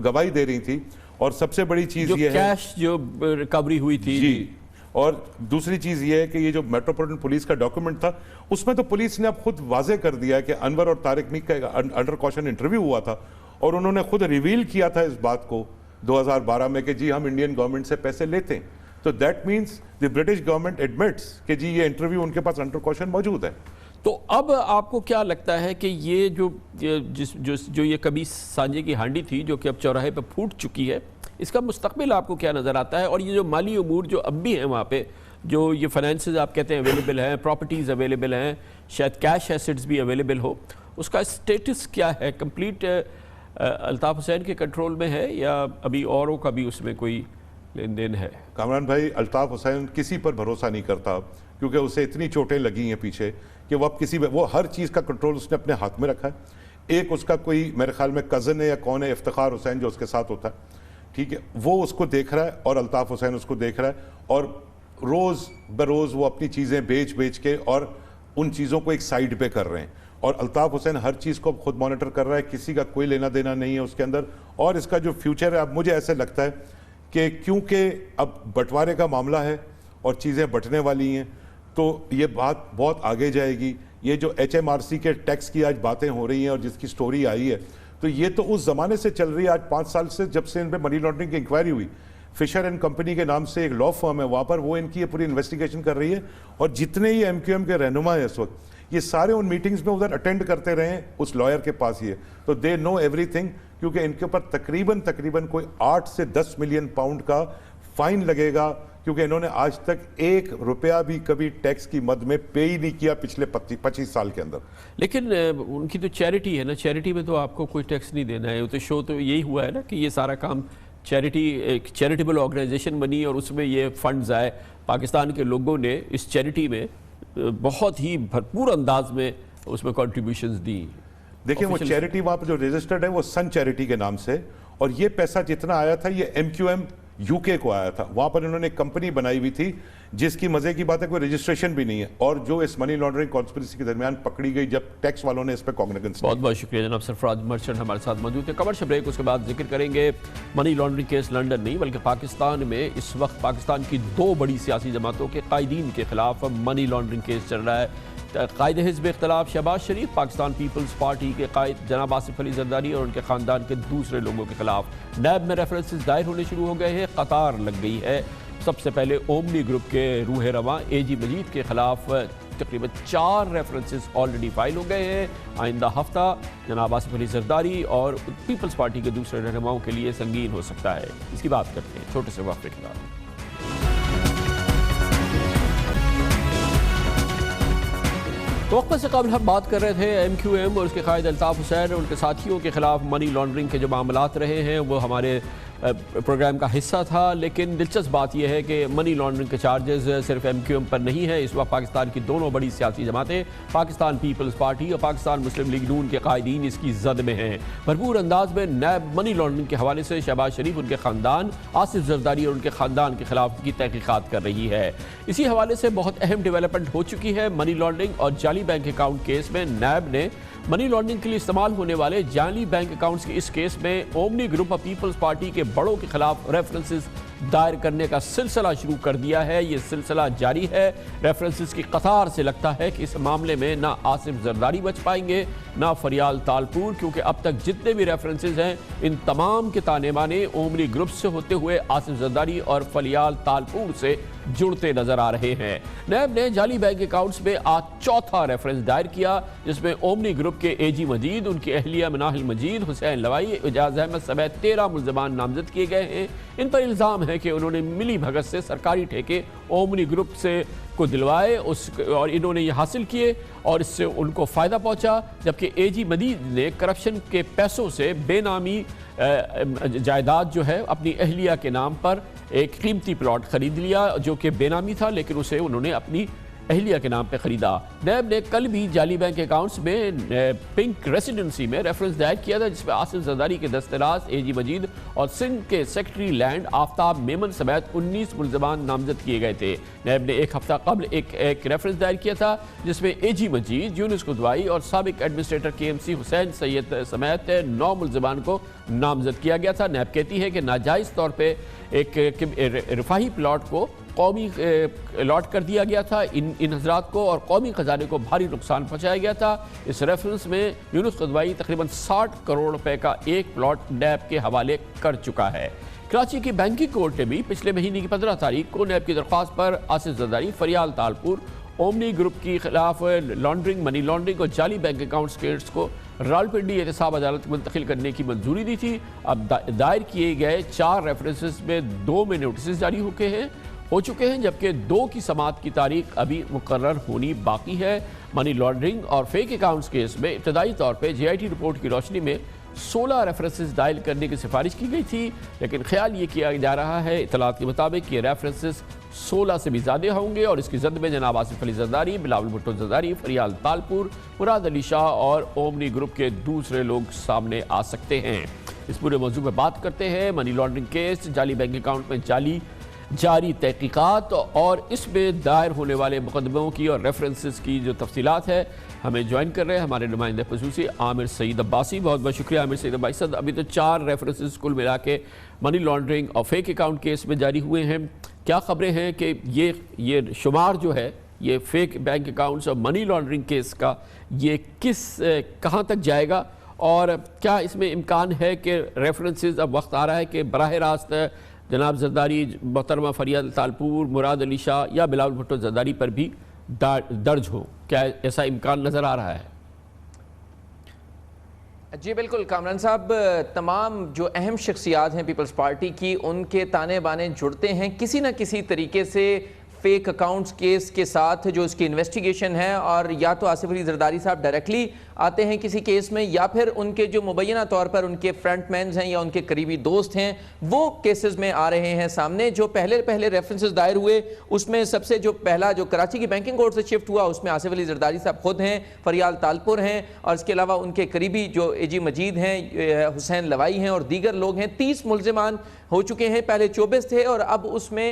گواہی دے رہی تھی. اور سب سے بڑی چیز یہ ہے کیش جو ریکوری ہوئی تھی. جی, اور دوسری چیز یہ ہے کہ یہ جو میٹروپولیٹن پولیس کا ڈاکیومنٹ تھا اس میں تو پولیس نے اب خود واضح کر دیا کہ انور اور طارق میر کا انڈر کوشن انٹرویو ہوا تھا, اور انہوں نے خود ریویل کیا تھا اس بات کو 2012 میں کہ جی ہم انڈین گورنمنٹ سے پیسے لیتے ہیں. تو that means the British government ایڈمٹس کہ جی یہ انٹرویو ان کے پاس انڈر کوشن موجود ہے. تو اب آپ کو کیا لگتا ہے کہ یہ جو یہ کبھی سانجے کی ہانڈی تھی جو کہ اب چوراہے پہ پھوٹ چکی ہے, اس کا مستقبل آپ کو کیا نظر آتا ہے؟ اور یہ جو مالی امور جو اب بھی ہیں وہاں پہ, جو یہ فائنینسز آپ کہتے ہیں اویلیبل ہیں, پراپرٹیز اویلیبل ہیں, شاید کیش ایسٹس بھی اویلیبل ہو, اس کا اسٹیٹس کیا ہے؟ کمپلیٹ الطاف حسین کے کنٹرول میں ہے یا ابھی اوروں کا بھی اس میں کوئی لین دین ہے؟ کامران بھائی, الطاف حسین کسی پر بھروسہ نہیں کرتا. کیونکہ اسے اتنی چوٹیں لگی ہیں پیچھے کہ وہ اب وہ ہر چیز کا کنٹرول اس نے اپنے ہاتھ میں رکھا ہے. ایک اس کا کوئی میرے خیال میں کزن ہے یا کون ہے, افتخار حسین جو اس کے ساتھ ہوتا ہے, ٹھیک ہے, وہ اس کو دیکھ رہا ہے اور الطاف حسین اس کو دیکھ رہا ہے, اور روز بروز وہ اپنی چیزیں بیچ کے اور ان چیزوں کو ایک سائیڈ پہ کر رہے ہیں, اور الطاف حسین ہر چیز کو خود مانیٹر کر رہا ہے, کسی کا کوئی لینا دینا نہیں ہے اس کے اندر. اور اس کا جو فیوچر ہے اب مجھے ایسے لگتا ہے کہ کیونکہ اب بٹوارے کا معاملہ ہے اور چیزیں بٹنے والی ہیں تو یہ بات بہت آگے جائے گی. یہ جو HMRC کے ٹیکس کی آج باتیں ہو رہی ہیں اور جس کی سٹوری آئی ہے تو یہ تو اس زمانے سے چل رہی ہے, آج 5 سال سے, جب سے ان پہ منی لانڈرنگ کی انکوائری ہوئی. فشر اینڈ کمپنی کے نام سے ایک لا فرم ہے وہاں پر, وہ ان کی پوری انویسٹیگیشن کر رہی ہے, اور جتنے ہی MQM کے رہنما ہیں اس وقت یہ سارے ان میٹنگز میں ادھر اٹینڈ کرتے رہے ہیں اس لائر کے پاس ہی ہے, تو دے نو ایوری تھنگ, کیونکہ ان کے اوپر تقریباً کوئی 8 سے 10 ملین پاؤنڈ کا فائن لگے گا, کیونکہ انہوں نے آج تک 1 روپیہ بھی کبھی ٹیکس کی مد میں پے ہی نہیں کیا پچھلے 25 سال کے اندر. لیکن ان کی تو چیریٹی ہے نا, چیریٹی میں تو آپ کو کوئی ٹیکس نہیں دینا ہے. تو شو تو یہی ہوا ہے نا کہ یہ سارا کام چیریٹی, ایک چیریٹیبل آرگنائزیشن بنی اور اس میں یہ فنڈز آئے. پاکستان کے لوگوں نے اس چیریٹی میں بہت ہی بھرپور انداز میں اس میں کنٹریبیوشنز دی. دیکھیں وہ چیریٹی وہاں پہ جو رجسٹرڈ ہے وہ سن چیریٹی کے نام سے, اور یہ پیسہ جتنا آیا تھا یہ MQM UK کو آیا تھا. وہاں پر انہوں نے ایک کمپنی بنائی ہوئی تھی جس کی مزے کی بات ہے کوئی رجسٹریشن بھی نہیں ہے, اور جو اس منی لانڈرنگ کانسپریسی کے درمیان پکڑی گئی جب ٹیکس والوں نے اس پہ کاگنیزنس. بہت بہت شکریہ جناب سرفراز مرچنٹ ہمارے ساتھ موجود تھے. کمرشل بریک, اس کے بعد ذکر کریں گے منی لانڈرنگ کیس لنڈن نہیں بلکہ پاکستان میں اس وقت پاکستان کی 2 بڑی سیاسی جماعتوں کے قائدین کے خلاف منی لانڈرنگ کیس چل رہا ہے. قائد حزب اختلاف شہباز شریف, پاکستان پیپلز پارٹی کے قائد جناب آصف علی زرداری اور ان کے خاندان کے دوسرے لوگوں کے خلاف نیب میں ریفرنسز دائر ہونے شروع ہو گئے ہیں. قطار لگ گئی ہے. سب سے پہلے اومنی گروپ کے روح رواں AG مجید کے خلاف تقریباً 4 ریفرنسز آلریڈی فائل ہو گئے ہیں. آئندہ ہفتہ جناب آصف علی زرداری اور پیپلز پارٹی کے دوسرے رہنماؤں کے لیے سنگین ہو سکتا ہے. اس کی بات کرتے ہیں چھوٹے سے وقفے کے بعد. وقفے سے قبل ہم بات کر رہے تھے MQM اور اس کے قائد الطاف حسین اور ان کے ساتھیوں کے خلاف منی لانڈرنگ کے جو معاملات رہے ہیں وہ ہمارے پروگرام کا حصہ تھا. لیکن دلچسپ بات یہ ہے کہ منی لانڈرنگ کے چارجز صرف MQM پر نہیں ہے. اس وقت پاکستان کی 2 بڑی سیاسی جماعتیں پاکستان پیپلز پارٹی اور پاکستان مسلم لیگ نون کے قائدین اس کی زد میں ہیں. بھرپور انداز میں نیب منی لانڈرنگ کے حوالے سے شہباز شریف, ان کے خاندان, آصف زرداری اور ان کے خاندان کے خلاف کی تحقیقات کر رہی ہے. اسی حوالے سے بہت اہم ڈیولپمنٹ ہو چکی ہے. منی لانڈرنگ اور جعلی بینک اکاؤنٹ کیس میں نیب نے منی لانڈرنگ کے لیے استعمال ہونے والے جعلی بینک اکاؤنٹس کے اس کیس میں اومنی گروپ اور پیپلز پارٹی کے بڑوں کے خلاف ریفرنسز دائر کرنے کا سلسلہ شروع کر دیا ہے. یہ سلسلہ جاری ہے. ریفرنسز کی قطار سے لگتا ہے کہ اس معاملے میں نہ آصف زرداری بچ پائیں گے نہ فریال تالپور, کیونکہ اب تک جتنے بھی ریفرنسز ہیں ان تمام کے تانے بانے اومنی گروپ سے ہوتے ہوئے آصف زرداری اور فریال تالپور سے جڑتے نظر آ رہے ہیں. نیب نے جعلی بینک اکاؤنٹس میں آج 4تھا ریفرنس دائر کیا جس میں اومنی گروپ کے AG مجید, ان کی اہلیہ مناہل مجید, حسین لوائی, اعجاز احمد سمیت 13 ملزمان نامزد کیے گئے ہیں. ان پر الزام ہے کہ انہوں نے ملی بھگت سے سرکاری ٹھیکے اومنی گروپ سے کو دلوائے اور انہوں نے یہ حاصل کیے اور اس سے ان کو فائدہ پہنچا, جبکہ AG مجید نے کرپشن کے پیسوں سے بے نامی جائیداد جو ہے اپنی اہلیہ کے نام پر ایک قیمتی پلاٹ خرید لیا جو کہ بے نامی تھا, لیکن اسے انہوں نے اپنی اہلیہ کے نام پہ خریدا. نیب نے کل بھی جعلی بینک اکاؤنٹس میں پنک ریسیڈنسی میں ریفرنس دائر کیا تھا جس میں آصف زرداری کے دستراز AG مجید اور سندھ کے سیکرٹری لینڈ آفتاب میمن سمیت 19 ملزمان نامزد کیے گئے تھے. نیب نے ایک ہفتہ قبل ایک ریفرنس دائر کیا تھا جس میں AG مجید, یونس قدوائی اور سابق ایڈمنسٹریٹر KMC حسین سید سمیت 9 ملزمان کو نامزد کیا گیا تھا. نیب کہتی ہے کہ ناجائز طور پہ ایک رفاہی پلاٹ کو قومی الاٹ کر دیا گیا تھا ان حضرات کو, اور قومی خزانے کو بھاری نقصان پہنچایا گیا تھا. اس ریفرنس میں یونس قدوائی تقریباً 60 کروڑ روپے کا ایک پلاٹ نیب کے حوالے کر چکا ہے. کراچی کی بینکنگ کورٹ نے بھی پچھلے مہینے کی 15 تاریخ کو نیب کی درخواست پر آصف زرداری, فریال تالپور, اومنی گروپ کی خلاف لانڈرنگ, منی لانڈرنگ اور جعلی بینک اکاؤنٹس کیس کو راولپنڈی احتساب عدالت منتقل کرنے کی منظوری دی تھی. اب دائر کیے گئے 4 ریفرنسز میں 2 میں نوٹسز جاری ہو چکے ہیں جبکہ 2 کی سماعت کی تاریخ ابھی مقرر ہونی باقی ہے. منی لانڈرنگ اور فیک اکاؤنٹس کیس میں ابتدائی طور پہ JIT رپورٹ کی روشنی میں 16 ریفرنسز دائر کرنے کی سفارش کی گئی تھی, لیکن خیال یہ کیا جا رہا ہے اطلاعات کے مطابق یہ ریفرنسز 16 سے بھی زیادہ ہوں گے اور اس کی زد میں جناب آصف علی زرداری، بلاول بھٹو زرداری، فریال تالپور، مراد علی شاہ اور اومنی گروپ کے دوسرے لوگ سامنے آ سکتے ہیں۔ اس پورے موضوع پہ بات کرتے ہیں۔ منی لانڈرنگ کیس، جعلی بینک اکاؤنٹ میں جاری تحقیقات اور اس میں دائر ہونے والے مقدموں کی اور ریفرنسز کی جو تفصیلات ہے، ہمیں جوائن کر رہے ہیں ہمارے نمائندہ خصوصی عامر سعید عباسی۔ بہت بہت شکریہ عامر سعید عباسی صاحب۔ ابھی تو 4 ریفرنسز کل ملا کے منی لانڈرنگ اور فیک اکاؤنٹ کیس میں جاری ہوئے ہیں۔ کیا خبریں ہیں کہ یہ شمار جو ہے یہ فیک بینک اکاؤنٹس اور منی لانڈرنگ کیس کا یہ کہاں تک جائے گا، اور کیا اس میں امکان ہے کہ ریفرنسز اب وقت آ رہا ہے کہ براہ راست جناب زرداری، محترمہ فریال تالپور، مراد علی شاہ یا بلاول بھٹو زرداری پر بھی درج ہو؟ کیا ایسا امکان نظر آ رہا ہے؟ جی بالکل کامران صاحب، تمام جو اہم شخصیات ہیں پیپلز پارٹی کی، ان کے تانے بانے جڑتے ہیں کسی نہ کسی طریقے سے فیک اکاؤنٹس کیس کے ساتھ جو اس کی انویسٹیگیشن ہے، اور یا تو آصف علی زرداری صاحب ڈائریکٹلی آتے ہیں کسی کیس میں، یا پھر ان کے جو مبینہ طور پر ان کے فرنٹ مینز ہیں یا ان کے قریبی دوست ہیں وہ کیسز میں آ رہے ہیں سامنے۔ جو پہلے ریفرنسز دائر ہوئے اس میں سب سے جو پہلا جو کراچی کی بینکنگ کورٹ سے شفٹ ہوا اس میں آصف علی زرداری صاحب خود ہیں، فریال تالپور ہیں، اور اس کے علاوہ ان کے قریبی جو اے جی مجید ہیں، حسین لوائی ہیں اور دیگر لوگ ہیں۔ 30 ملزمان ہو چکے ہیں، پہلے 24 تھے اور اب اس میں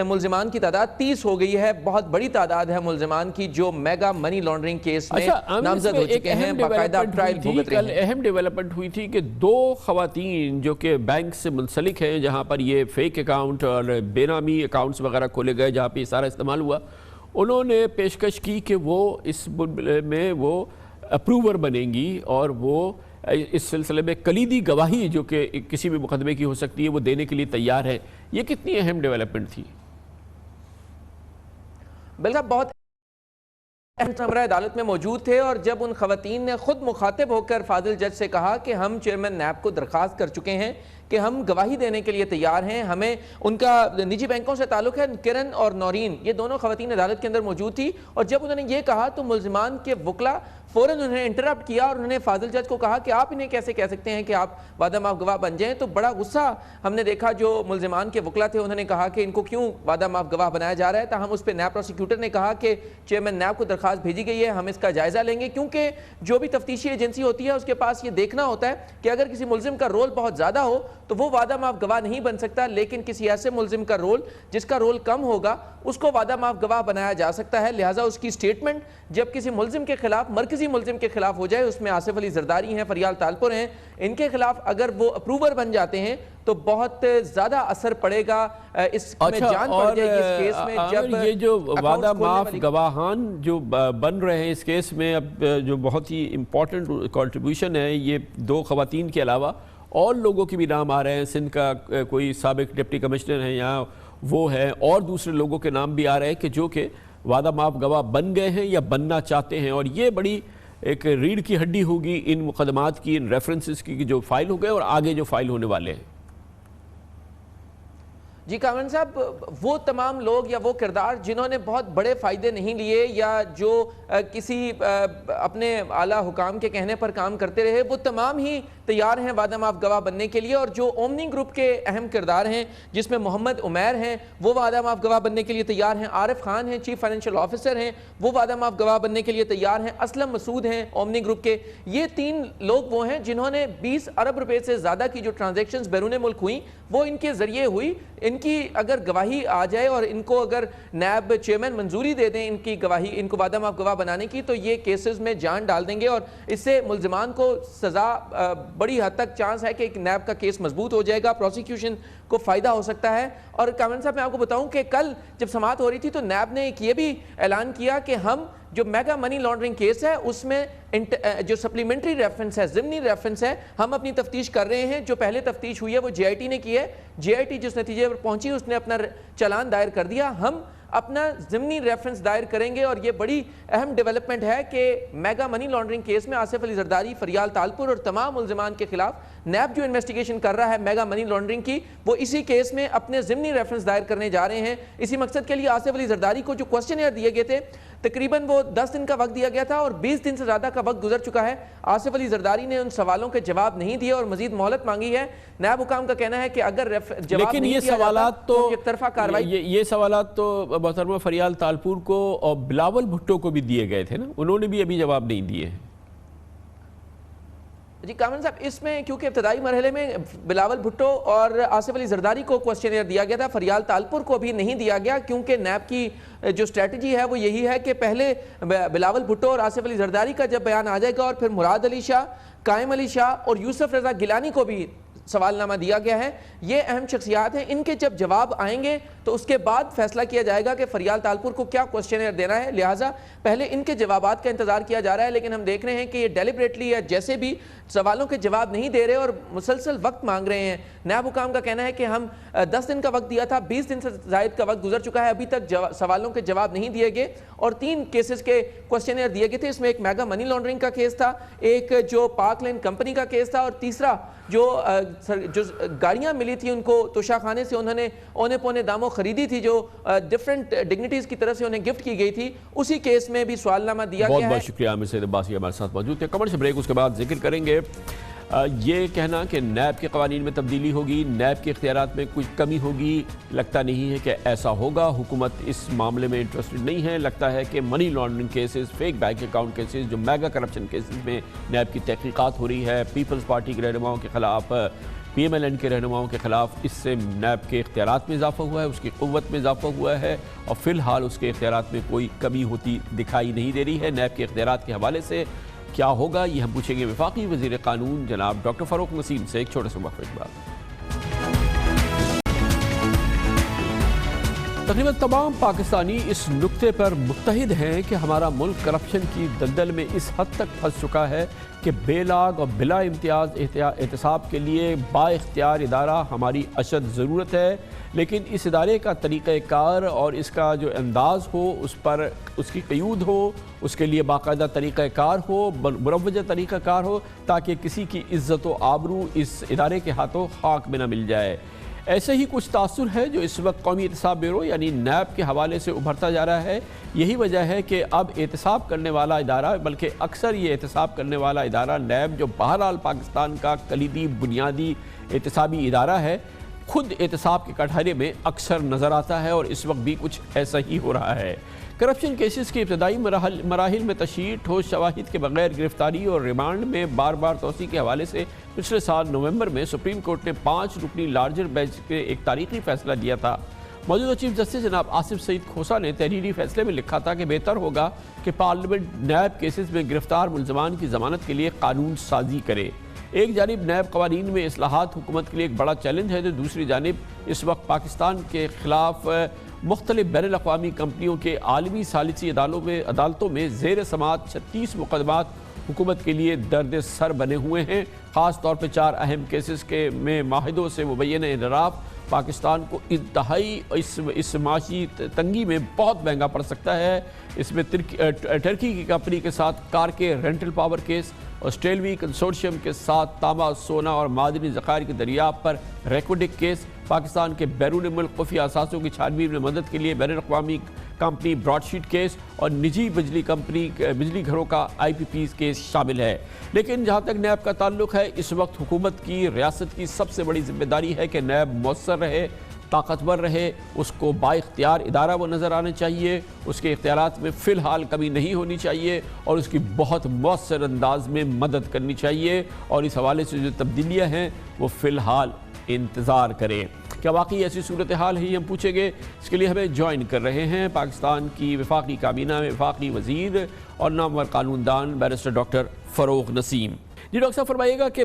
ملزمان کی تعداد 30 ہو گئی ہے۔ بہت بڑی تعداد ہے ملزمان کی جو میگا منی لانڈرنگ کیس میں نامزد ہو چکے ہیں، باقاعدہ ٹرائل بھگت رہے ہیں۔ کل اہم ڈیولپمنٹ ہوئی تھی کہ 2 خواتین جو کہ بینک سے منسلک ہیں، جہاں پر یہ فیک اکاؤنٹ اور بے نامی اکاؤنٹس وغیرہ کھولے گئے، جہاں پہ یہ سارا استعمال ہوا، انہوں نے پیشکش کی کہ وہ اس میں وہ اپروور بنیں گی اور وہ اس سلسلے میں کلیدی گواہی جو کہ کسی بھی مقدمے کی ہو سکتی ہے وہ دینے کے لیے تیار ہے۔ یہ کتنی اہم ڈیولپمنٹ تھی؟ بلکہ بہت اہم کمرہ عدالت میں موجود تھے، اور جب ان خواتین نے خود مخاطب ہو کر فاضل جج سے کہا کہ ہم چیئرمین نیب کو درخواست کر چکے ہیں کہ ہم گواہی دینے کے لیے تیار ہیں، ہمیں ان کا نجی بینکوں سے تعلق ہے، کرن اور نورین یہ دونوں خواتین عدالت کے اندر موجود تھی، اور جب انہوں نے یہ کہا تو ملزمان کے وکلا فوراً انہوں نے انٹرپٹ کیا اور انہوں نے فاضل جج کو کہا کہ آپ انہیں کیسے کہہ سکتے ہیں کہ آپ وعدہ معاف گواہ بن جائیں۔ تو بڑا غصہ ہم نے دیکھا جو ملزمان کے وکلا تھے، انہوں نے کہا کہ ان کو کیوں وعدہ معاف گواہ بنایا جا رہا ہے۔ تاہم اس پہ نیب پروسیکیوٹر نے کہا کہ چیئرمین نیب کو درخواست بھیجی گئی ہے، ہم اس کا جائزہ لیں گے، کیونکہ جو بھی تفتیشی ایجنسی ہوتی ہے اس کے پاس یہ دیکھنا ہوتا ہے کہ اگر کسی ملزم کا رول بہت زیادہ ہو تو وہ وعدہ معاف گواہ نہیں بن سکتا، لیکن کسی ایسے ملزم کا رول جس کا رول کم ہوگا اس کو وعدہ معاف گواہ بنایا جا سکتا ہے۔ لہٰذا اس کی سٹیٹمنٹ جب کسی ملزم کے خلاف، مرکزی ملزم کے خلاف ہو جائے، اس میں آصف علی زرداری ہیں، فریال تالپور ہیں، ان کے خلاف اگر وہ اپروور بن جاتے ہیں تو بہت زیادہ اثر پڑے گا، اس میں جان پڑ جائے گی اس کیس میں۔ جب یہ جو وعدہ معاف گواہان جو بن رہے ہیں اس کیس میں، اب جو بہت ہی امپورٹنٹ کنٹریبیوشن ہے، یہ 2 خواتین کے علاوہ اور لوگوں کے بھی نام آ رہے ہیں۔ سندھ کا کوئی سابق ڈپٹی کمشنر ہیں یا وہ ہے، اور دوسرے لوگوں کے نام بھی آ رہے ہیں کہ جو کہ وعدہ معاف گواہ بن گئے ہیں یا بننا چاہتے ہیں، اور یہ بڑی ایک ریڑھ کی ہڈی ہوگی ان مقدمات کی، ان ریفرنسز کی جو فائل ہو گئے اور آگے جو فائل ہونے والے ہیں۔ جی کامران صاحب، وہ تمام لوگ یا وہ کردار جنہوں نے بہت بڑے فائدے نہیں لیے یا جو کسی اپنے اعلیٰ حکام کے کہنے پر کام کرتے رہے، وہ تمام ہی تیار ہیں وعدہ معاف گواہ بننے کے لیے، اور جو اومنی گروپ کے اہم کردار ہیں جس میں محمد عمیر ہیں وہ وعدہ معاف گواہ بننے کے لیے تیار ہیں، عارف خان ہیں چیف فائنینشیل آفیسر ہیں وہ وعدہ معاف گواہ بننے کے لیے تیار ہیں، اسلم مسعود ہیں اومنی گروپ کے۔ یہ 3 لوگ وہ ہیں جنہوں نے 20 ارب روپے سے زیادہ کی جو ٹرانزیکشنز بیرون ملک ہوئیں وہ ان کے ذریعے ہوئی۔ ان کی اگر گواہی آ جائے اور ان کو اگر نیب چیئرمین منظوری دے دیں ان کی گواہی، ان کو وعدہ معاف گواہ بنانے کی، تو یہ کیسز میں جان ڈال دیں گے، اور اس سے ملزمان کو سزا بڑی حد تک چانس ہے کہ ایک نیب کا کیس مضبوط ہو جائے گا، پروسیکیوشن کو فائدہ ہو سکتا ہے۔ اور کامران صاحب میں آپ کو بتاؤں کہ کل جب سماعت ہو رہی تھی تو نیب نے ایک یہ بھی اعلان کیا کہ ہم جو میگا منی لانڈرنگ کیس ہے اس میں جو سپلیمنٹری ریفرنس ہے، ضمنی ریفرنس ہے، ہم اپنی تفتیش کر رہے ہیں۔ جو پہلے تفتیش ہوئی ہے وہ جے آئی ٹی نے کی ہے، جے آئی ٹی جس نتیجے پر پہنچی اس نے اپنا چلان دائر کر دیا، ہم اپنا ضمنی ریفرنس دائر کریں گے۔ اور یہ بڑی اہم ڈیولپمنٹ ہے کہ میگا منی لانڈرنگ کیس میں آصف علی زرداری، فریال تالپور اور تمام ملزمان کے خلاف نیب جو انویسٹیگیشن کر رہا ہے میگا منی لانڈرنگ کی، وہ اسی کیس میں اپنے ضمنی ریفرنس دائر کرنے جا رہے ہیں۔ اسی مقصد کے لیے آصف علی زرداری کو جو کوسچن ایئر دیے گئے تھے تقریباً وہ 10 دن کا وقت دیا گیا تھا اور 20 دن سے زیادہ کا وقت گزر چکا ہے. آصف علی زرداری نے ان سوالوں کے جواب نہیں دیے اور مزید مہلت مانگی ہے. نیب حکام کا کہنا ہے کہ اگر جواب لیکن نہیں یہ دیا سوالات تو ایک طرفہ کارروائی. یہ سوالات تو محترمہ فریال تالپور کو اور بلاول بھٹو کو بھی دیے گئے تھے نا, انہوں نے بھی ابھی جواب نہیں دیے ہیں. جی کامران صاحب, اس میں کیونکہ ابتدائی مرحلے میں بلاول بھٹو اور آصف علی زرداری کو کوسچنئر دیا گیا تھا, فریال تالپور کو بھی نہیں دیا گیا, کیونکہ نیب کی جو اسٹریٹجی ہے وہ یہی ہے کہ پہلے بلاول بھٹو اور آصف علی زرداری کا جب بیان آ جائے گا اور پھر مراد علی شاہ, قائم علی شاہ اور یوسف رضا گیلانی کو بھی سوال نامہ دیا گیا ہے. یہ اہم شخصیات ہیں, ان کے جب جواب آئیں گے تو اس کے بعد فیصلہ کیا جائے گا کہ فریال تالپور کو کیا کوسچنئر دینا ہے. لہٰذا پہلے ان کے جوابات کا انتظار کیا جا رہا ہے, لیکن ہم دیکھ رہے ہیں کہ یہ ڈیلیبریٹلی یا جیسے بھی سوالوں کے جواب نہیں دے رہے اور مسلسل وقت مانگ رہے ہیں. نیب حکام کا کہنا ہے کہ ہم 10 دن کا وقت دیا تھا, 20 دن سے زائد کا وقت گزر چکا ہے, ابھی تک سوالوں کے جواب نہیں دیے گئے اور 3 کیسز کے کوسچنئر دیے گئے تھے. اس میں ایک میگا منی لانڈرنگ کا کیس تھا, ایک جو پاک لین کمپنی کا کیس تھا, اور تیسرا جو گاڑیاں ملی تھی ان کو توشہ خانے سے انہوں نے اونے پونے داموں خریدی تھی جو ڈیفرنٹ ڈگنیٹیز کی طرف سے انہیں گفٹ کی گئی تھی, اسی کیس میں بھی سوال نامہ دیا گیا ہے. بہت بہت شکریہ عامر سید عباسی ہمارے ساتھ موجود تھے. کمرشل بریک, اس کے بعد ذکر کریں گے یہ کہنا کہ نیب کے قوانین میں تبدیلی ہوگی, نیب کے اختیارات میں کچھ کمی ہوگی, لگتا نہیں ہے کہ ایسا ہوگا. حکومت اس معاملے میں انٹرسٹڈ نہیں ہے. لگتا ہے کہ money laundering cases, fake bank account cases, جو میگا کرپشن کیسز میں نیب کی تحقیقات ہو رہی ہے, پیپلز پارٹی کے رہنماؤں کے خلاف, پی ایم ایل این کے رہنماؤں کے خلاف, اس سے نیب کے اختیارات میں اضافہ ہوا ہے, اس کی قوت میں اضافہ ہوا ہے, اور فی الحال اس کے اختیارات میں کوئی کمی ہوتی دکھائی نہیں دے رہی ہے. نیب کے اختیارات کے حوالے سے کیا ہوگا, یہ ہم پوچھیں گے وفاقی وزیر قانون جناب ڈاکٹر فاروق نسیم سے ایک چھوٹے سے وقفے کے بعد. تقریباً تمام پاکستانی اس نقطے پر متحد ہیں کہ ہمارا ملک کرپشن کی دلدل میں اس حد تک پھنس چکا ہے کہ بے لاگ اور بلا امتیاز احتساب کے لیے با اختیار ادارہ ہماری اشد ضرورت ہے. لیکن اس ادارے کا طریقہ کار اور اس کا جو انداز ہو, اس پر اس کی قیود ہو, اس کے لیے باقاعدہ طریقہ کار ہو, مروجہ طریقہ کار ہو, تاکہ کسی کی عزت و آبرو اس ادارے کے ہاتھوں خاک میں نہ مل جائے. ایسے ہی کچھ تاثر ہے جو اس وقت قومی احتساب بیورو یعنی نیب کے حوالے سے ابھرتا جا رہا ہے. یہی وجہ ہے کہ اب احتساب کرنے والا ادارہ, بلکہ اکثر یہ احتساب کرنے والا ادارہ نیب, جو بہرحال پاکستان کا کلیدی بنیادی احتسابی ادارہ ہے, خود احتساب کے کٹہرے میں اکثر نظر آتا ہے, اور اس وقت بھی کچھ ایسا ہی ہو رہا ہے. کرپشن کیسز کے ابتدائی مراحل میں تشہیر, ٹھوس شواہد کے بغیر گرفتاری اور ریمانڈ میں بار بار توسیع کے حوالے سے پچھلے سال نومبر میں سپریم کورٹ نے 5 رکنی لارجر بینچ کے ایک تاریخی فیصلہ دیا تھا. موجودہ چیف جسٹس جناب آصف سعید کھوسا نے تحریری فیصلے میں لکھا تھا کہ بہتر ہوگا کہ پارلیمنٹ نیب کیسز میں گرفتار ملزمان کی ضمانت کے لیے قانون سازی کرے. ایک جانب نیب قوانین میں اصلاحات حکومت کے لیے ایک بڑا چیلنج ہے, تو دوسری جانب اس وقت پاکستان کے خلاف مختلف بین الاقوامی کمپنیوں کے عالمی ثالثی عدالتوں میں زیر سماعت 36 مقدمات حکومت کے لیے درد سر بنے ہوئے ہیں. خاص طور پہ 4 اہم کیسز میں معاہدوں سے مبینہ انحراف پاکستان کو انتہائی اس معاشی تنگی میں بہت مہنگا پڑ سکتا ہے. اس میں ٹرکی کی کمپنی کے ساتھ کار کے رینٹل پاور کیس, آسٹریلوی کنسورشیم کے ساتھ تانبا, سونا اور معدنی ذخائر کی دریافت پر ریکوڈک کیس, پاکستان کے بیرون ملک خفیہ اثاثوں کی چھانبین میں مدد کے لیے بین الاقوامی کمپنی براڈ شیٹ کیس, اور نجی بجلی گھروں کا IPPs کیس شامل ہے. لیکن جہاں تک نیب کا تعلق ہے, اس وقت حکومت کی ریاست کی سب سے بڑی ذمہ داری ہے کہ نیب مؤثر رہے, طاقتور رہے, اس کو با اختیار ادارہ وہ نظر آنا چاہیے, اس کے اختیارات میں فی الحال کمی نہیں ہونی چاہیے, اور اس کی بہت مؤثر انداز میں مدد کرنی چاہیے, اور اس حوالے سے جو تبدیلیاں ہیں وہ فی الحال انتظار کریں. کیا واقعی ایسی صورتحال ہے, یہ ہم پوچھیں گے. اس کے لیے ہمیں جوائن کر رہے ہیں پاکستان کی وفاقی کابینہ میں وفاقی وزیر اور نامور قانون دان بیرسٹر ڈاکٹر فاروق نسیم. جی ڈاکٹر صاحب, فرمائیے گا کہ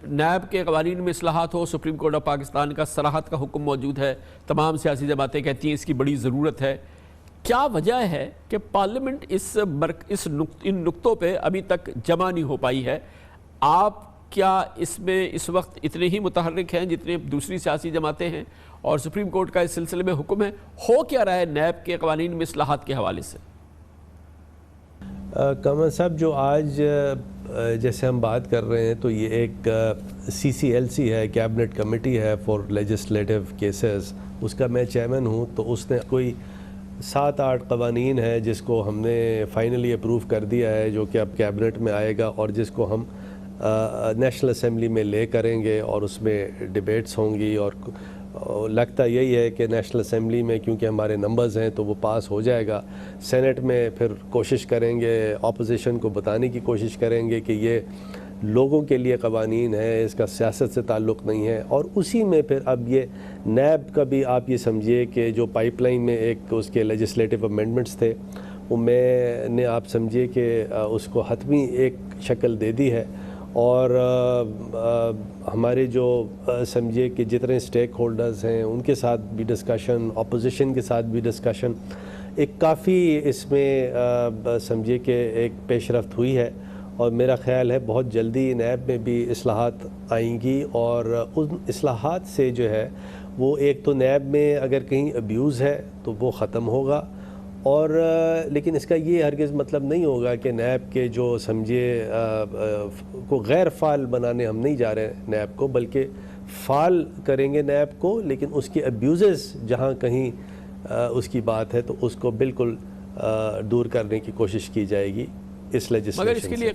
نیب کے قوانین میں اصلاحات ہو, سپریم کورٹ آف پاکستان کا صراحت کا حکم موجود ہے, تمام سیاسی جماعتیں کہتی ہیں اس کی بڑی ضرورت ہے. کیا وجہ ہے کہ پارلیمنٹ ان نقطوں پہ ابھی تک جمع نہیں ہو پائی ہے؟ آپ کیا اس میں اس وقت اتنے ہی متحرک ہیں جتنے دوسری سیاسی جماعتیں ہیں, اور سپریم کورٹ کا اس سلسلے میں حکم ہے؟ ہو کیا رہا ہے نیب کے قوانین میں اصلاحات کے حوالے سے؟ کمر صاحب, جو آج جیسے ہم بات کر رہے ہیں تو یہ ایک CCLC ہے, کیبنٹ کمیٹی ہے فار لیجسلیٹو کیسز, اس کا میں چیئرمین ہوں. تو اس نے کوئی 7-8 قوانین ہیں جس کو ہم نے فائنلی اپروو کر دیا ہے، جو کہ اب کیبنٹ میں آئے گا اور جس کو ہم نیشنل اسمبلی میں لے کریں گے اور اس میں ڈیبیٹس ہوں گی، اور لگتا یہی ہے کہ نیشنل اسمبلی میں کیونکہ ہمارے نمبرز ہیں تو وہ پاس ہو جائے گا. سینٹ میں پھر کوشش کریں گے، اپوزیشن کو بتانے کی کوشش کریں گے کہ یہ لوگوں کے لیے قوانین ہے، اس کا سیاست سے تعلق نہیں ہے. اور اسی میں پھر اب یہ نیب کا بھی آپ یہ سمجھیے کہ جو پائپ لائن میں ایک اس کے لیجسلیٹو امینڈمنٹس تھے، وہ میں نے آپ سمجھیے کہ اس کو حتمی ایک شکل دے دی ہے. اور ہمارے جو سمجھیے کہ جتنے سٹیک ہولڈرز ہیں ان کے ساتھ بھی ڈسکشن، اپوزیشن کے ساتھ بھی ڈسکشن، ایک کافی اس میں سمجھیے کہ ایک پیش رفت ہوئی ہے. اور میرا خیال ہے بہت جلدی نیب میں بھی اصلاحات آئیں گی، اور ان اصلاحات سے جو ہے وہ ایک تو نیب میں اگر کہیں ابیوز ہے تو وہ ختم ہوگا، اور لیکن اس کا یہ ہرگز مطلب نہیں ہوگا کہ نیب کے جو سمجھے کو غیر فعال بنانے ہم نہیں جا رہے نیب کو، بلکہ فعال کریں گے نیب کو، لیکن اس کے ابیوزز جہاں کہیں اس کی بات ہے تو اس کو بالکل دور کرنے کی کوشش کی جائے گی اس لیجسلیشن. مگر اس کے لیے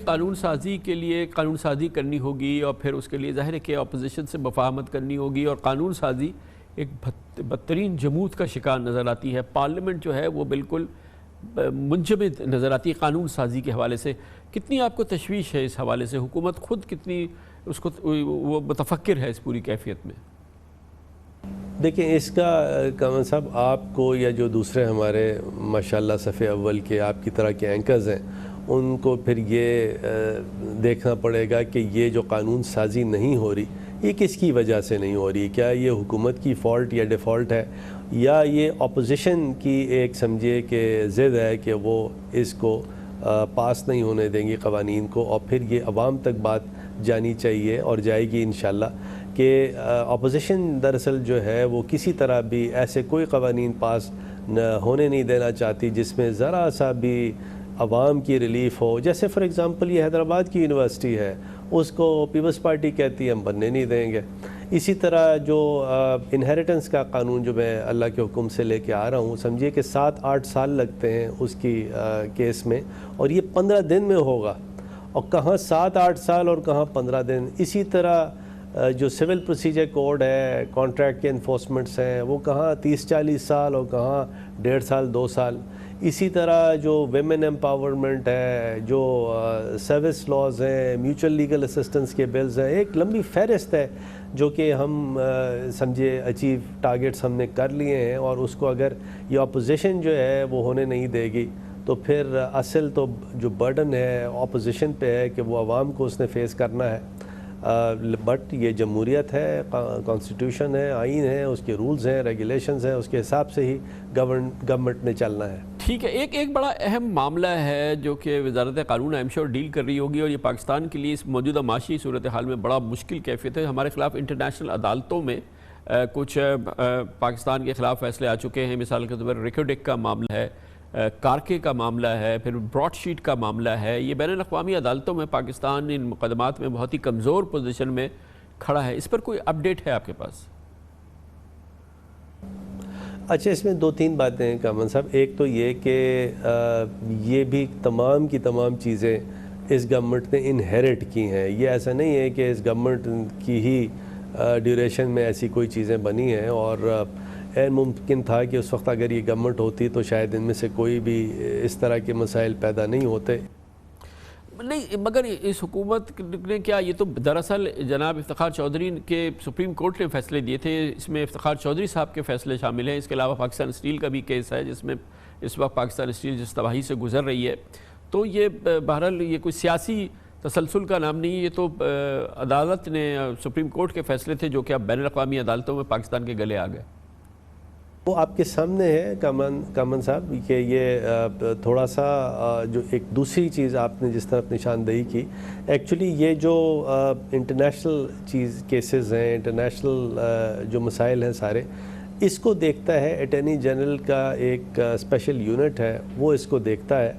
قانون سازی کرنی ہوگی، اور پھر اس کے لیے ظاہر ہے کہ اپوزیشن سے مفاہمت کرنی ہوگی، اور قانون سازی ایک بدترین جمود کا شکار نظر آتی ہے. پارلیمنٹ جو ہے وہ بالکل منجمد نظر آتی ہے قانون سازی کے حوالے سے. کتنی آپ کو تشویش ہے اس حوالے سے؟ حکومت خود کتنی اس کو وہ متفکر ہے اس پوری کیفیت میں؟ دیکھیں اس کا کامن صاحب آپ کو یا جو دوسرے ہمارے ماشاءاللہ صفحے اول کے آپ کی طرح کے اینکرز ہیں ان کو پھر یہ دیکھنا پڑے گا کہ یہ جو قانون سازی نہیں ہو رہی یہ کس کی وجہ سے نہیں ہو رہی. کیا یہ حکومت کی فالٹ یا ڈیفالٹ ہے، یا یہ اپوزیشن کی ایک سمجھے کہ ضد ہے کہ وہ اس کو پاس نہیں ہونے دیں گی قوانین کو، اور پھر یہ عوام تک بات جانی چاہیے اور جائے گی انشاءاللہ کہ اپوزیشن دراصل جو ہے وہ کسی طرح بھی ایسے کوئی قوانین پاس ہونے نہیں دینا چاہتی جس میں ذرا سا بھی عوام کی ریلیف ہو. جیسے فار ایگزامپل یہ حیدرآباد کی یونیورسٹی ہے، اس کو پیپلز پارٹی کہتی ہے ہم بننے نہیں دیں گے. اسی طرح جو انہیریٹنس کا قانون جو میں اللہ کے حکم سے لے کے آ رہا ہوں، سمجھیے کہ 7-8 سال لگتے ہیں اس کی کیس میں، اور یہ 15 دن میں ہوگا. اور کہاں 7-8 سال اور کہاں 15 دن. اسی طرح جو سول پروسیجر کوڈ ہے، کانٹریکٹ کے انفورسمنٹس ہیں، وہ کہاں 30-40 سال اور کہاں 1.5 سال 2 سال. اسی طرح جو ویمن امپاورمنٹ ہے، جو سروس لاز ہیں، میوچل لیگل اسسٹنس کے بلز ہیں، ایک لمبی فہرست ہے جو کہ ہم سمجھے اچیو ٹارگیٹس ہم نے کر لیے ہیں. اور اس کو اگر یہ اپوزیشن جو ہے وہ ہونے نہیں دے گی تو پھر اصل تو جو برڈن ہے اپوزیشن پہ ہے کہ وہ عوام کو اس نے فیس کرنا ہے. بٹ یہ جمہوریت ہے، کانسٹیٹیوشن ہے، آئین ہے، اس کے رولز ہیں، ریگولیشنز ہیں، اس کے حساب سے ہی گورنمنٹ نے چلنا ہے. ٹھیک ہے، ایک بڑا اہم معاملہ ہے جو کہ وزارت قانون ایم شور ڈیل کر رہی ہوگی، اور یہ پاکستان کے لیے اس موجودہ معاشی صورتحال میں بڑا مشکل کیفیت ہے. ہمارے خلاف انٹرنیشنل عدالتوں میں کچھ پاکستان کے خلاف فیصلے آ چکے ہیں. مثال کے طور پر ریکوڈک کا معاملہ ہے، کارکے کا معاملہ ہے، پھر براڈ شیٹ کا معاملہ ہے. یہ بین الاقوامی عدالتوں میں پاکستان ان مقدمات میں بہت ہی کمزور پوزیشن میں کھڑا ہے. اس پر کوئی اپڈیٹ ہے آپ کے پاس؟ اچھا، اس میں 2-3 باتیں ہیں کامن صاحب. ایک تو یہ کہ یہ بھی تمام کی تمام چیزیں اس گورنمنٹ نے انہیریٹ کی ہیں. یہ ایسا نہیں ہے کہ اس گورنمنٹ کی ہی ڈیوریشن میں ایسی کوئی چیزیں بنی ہیں، اور ممکن تھا کہ اس وقت اگر یہ گورنمنٹ ہوتی تو شاید ان میں سے کوئی بھی اس طرح کے مسائل پیدا نہیں ہوتے. نہیں، مگر اس حکومت نے کیا، یہ تو دراصل جناب افتخار چودھری کے سپریم کورٹ نے فیصلے دیے تھے. اس میں افتخار چودھری صاحب کے فیصلے شامل ہیں. اس کے علاوہ پاکستان اسٹیل کا بھی کیس ہے جس میں اس وقت پاکستان اسٹیل جس تباہی سے گزر رہی ہے. تو یہ بہرحال یہ کوئی سیاسی تسلسل کا نام نہیں، یہ تو عدالت نے سپریم کورٹ کے فیصلے تھے جو کہ اب بین الاقوامی عدالتوں میں پاکستان کے گلے آ گئے. وہ آپ کے سامنے ہے کامن صاحب کہ یہ تھوڑا سا جو ایک دوسری چیز آپ نے جس طرح نشاندہی کی، ایکچولی یہ جو انٹرنیشنل کیسز ہیں، انٹرنیشنل جو مسائل ہیں سارے، اس کو دیکھتا ہے اٹارنی جنرل کا ایک اسپیشل یونٹ ہے، وہ اس کو دیکھتا ہے.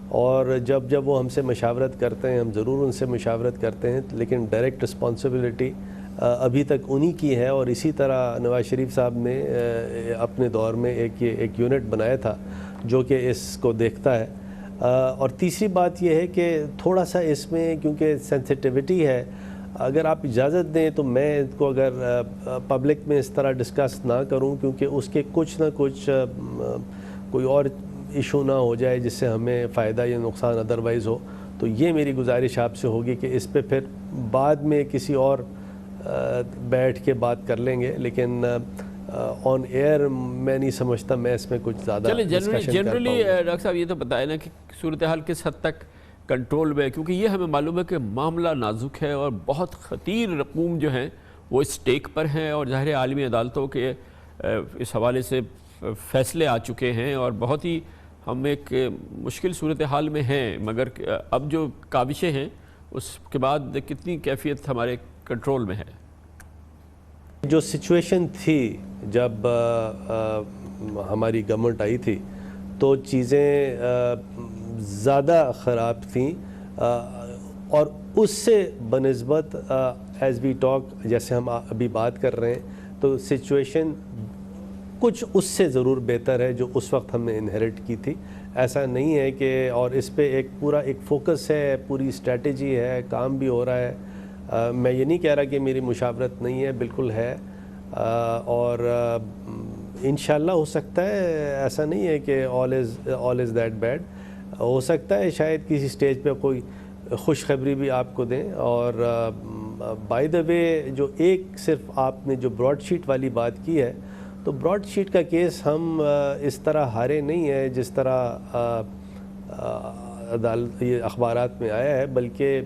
اور جب وہ ہم سے مشاورت کرتے ہیں، ہم ضرور ان سے مشاورت کرتے ہیں، لیکن ڈائریکٹ رسپانسبلٹی ابھی تک انہی کی ہے، اور اسی طرح نواز شریف صاحب نے اپنے دور میں ایک یونٹ بنایا تھا جو کہ اس کو دیکھتا ہے۔ اور تیسری بات یہ ہے کہ تھوڑا سا اس میں کیونکہ سینسیٹیوٹی ہے، اگر آپ اجازت دیں تو میں اس کو اگر پبلک میں اس طرح ڈسکس نہ کروں، کیونکہ اس کے کچھ نہ کچھ کوئی اور ایشو نہ ہو جائے جس سے ہمیں فائدہ یا نقصان ادروائز ہو، تو یہ میری گزارش آپ سے ہوگی کہ اس پہ پھر بعد میں کسی اور بیٹھ کے بات کر لیں گے، لیکن آن ایئر میں نہیں سمجھتا میں اس میں کچھ زیادہ جنرلی ڈاکٹر صاحب یہ تو بتائیں نا کہ صورتحال کس حد تک کنٹرول میں ہے، کیونکہ یہ ہمیں معلوم ہے کہ معاملہ نازک ہے اور بہت خطیر رقوم جو ہیں وہ اسٹیک پر ہیں، اور ظاہر عالمی عدالتوں کے اس حوالے سے فیصلے آ چکے ہیں، اور بہت ہی ہم ایک مشکل صورتحال میں ہیں، مگر اب جو کاوشیں ہیں اس کے بعد کتنی کیفیت ہمارے کنٹرول میں ہے؟ جو سچویشن تھی جب ہماری گورنمنٹ آئی تھی تو چیزیں زیادہ خراب تھیں، اور اس سے بنسبت ایز وی ٹاک جیسے ہم ابھی بات کر رہے ہیں تو سچویشن کچھ اس سے ضرور بہتر ہے جو اس وقت ہم نے انہیریٹ کی تھی۔ ایسا نہیں ہے کہ، اور اس پہ ایک پورا ایک فوکس ہے، پوری اسٹریٹجی ہے، کام بھی ہو رہا ہے۔ میں یہ نہیں کہہ رہا کہ میری مشاورت نہیں ہے، بالکل ہے، اور انشاءاللہ ہو سکتا ہے، ایسا نہیں ہے کہ all is that bad، ہو سکتا ہے شاید کسی سٹیج پہ کوئی خوشخبری بھی آپ کو دیں۔ اور بائی دا وے جو ایک صرف آپ نے جو براڈ شیٹ والی بات کی ہے، تو براڈ شیٹ کا کیس ہم اس طرح ہارے نہیں ہیں جس طرح عدالت یہ اخبارات میں آیا ہے، بلکہ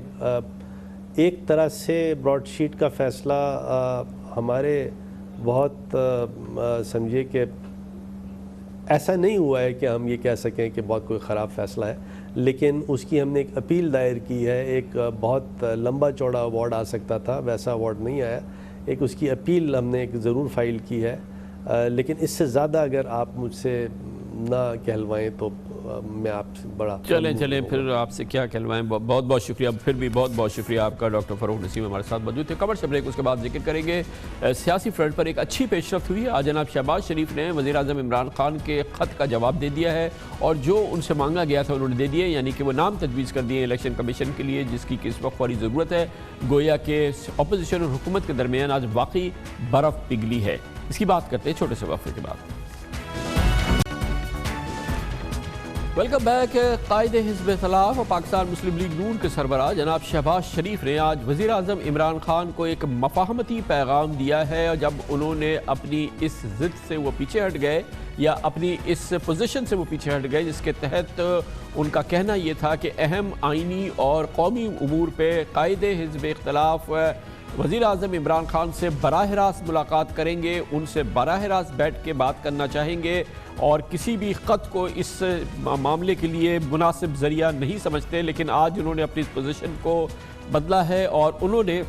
ایک طرح سے براڈ شیٹ کا فیصلہ ہمارے بہت سمجھے کہ ایسا نہیں ہوا ہے کہ ہم یہ کہہ سکیں کہ بہت کوئی خراب فیصلہ ہے، لیکن اس کی ہم نے ایک اپیل دائر کی ہے۔ ایک بہت لمبا چوڑا ایوارڈ آ سکتا تھا، ویسا ایوارڈ نہیں آیا، ایک اس کی اپیل ہم نے ایک ضرور فائل کی ہے، لیکن اس سے زیادہ اگر آپ مجھ سے نہ کہلوائیں تو میں آپ سے بڑا چلیں پھر آپ سے کیا کہلوائیں۔ بہت بہت شکریہ، پھر بھی بہت بہت شکریہ آپ کا۔ ڈاکٹر فروخ نسیم ہمارے ساتھ موجود تھے۔ کمرشل بریک، اس کے بعد ذکر کریں گے سیاسی فرنٹ پر ایک اچھی پیش رفت ہوئی ہے۔ آج جناب شہباز شریف نے وزیر اعظم عمران خان کے خط کا جواب دے دیا ہے، اور جو ان سے مانگا گیا تھا انہوں نے دے دیے، یعنی کہ وہ نام تجویز کر دیے الیکشن کمیشن کے لیے، جس کی اس وقت فوری ضرورت ہے۔ گویا کہ اپوزیشن اور حکومت کے درمیان آج واقعی برف پگھلی ہے۔ اس کی بات کرتے ہیں چھوٹے سے وقفے کے بعد۔ Welcome back. قائد حزب اختلاف اور پاکستان مسلم لیگ نون کے سربراہ جناب شہباز شریف نے آج وزیر اعظم عمران خان کو ایک مفاہمتی پیغام دیا ہے، اور جب انہوں نے اپنی اس ضد سے وہ پیچھے ہٹ گئے، یا اپنی اس پوزیشن سے وہ پیچھے ہٹ گئے جس کے تحت ان کا کہنا یہ تھا کہ اہم آئینی اور قومی امور پہ قائد حزب اختلاف وزیر اعظم عمران خان سے براہ راست ملاقات کریں گے، ان سے براہ راست بیٹھ کے بات کرنا چاہیں گے، اور کسی بھی خط کو اس معاملے کے لیے مناسب ذریعہ نہیں سمجھتے۔ لیکن آج انہوں نے اپنی پوزیشن کو بدلا ہے، اور انہوں نے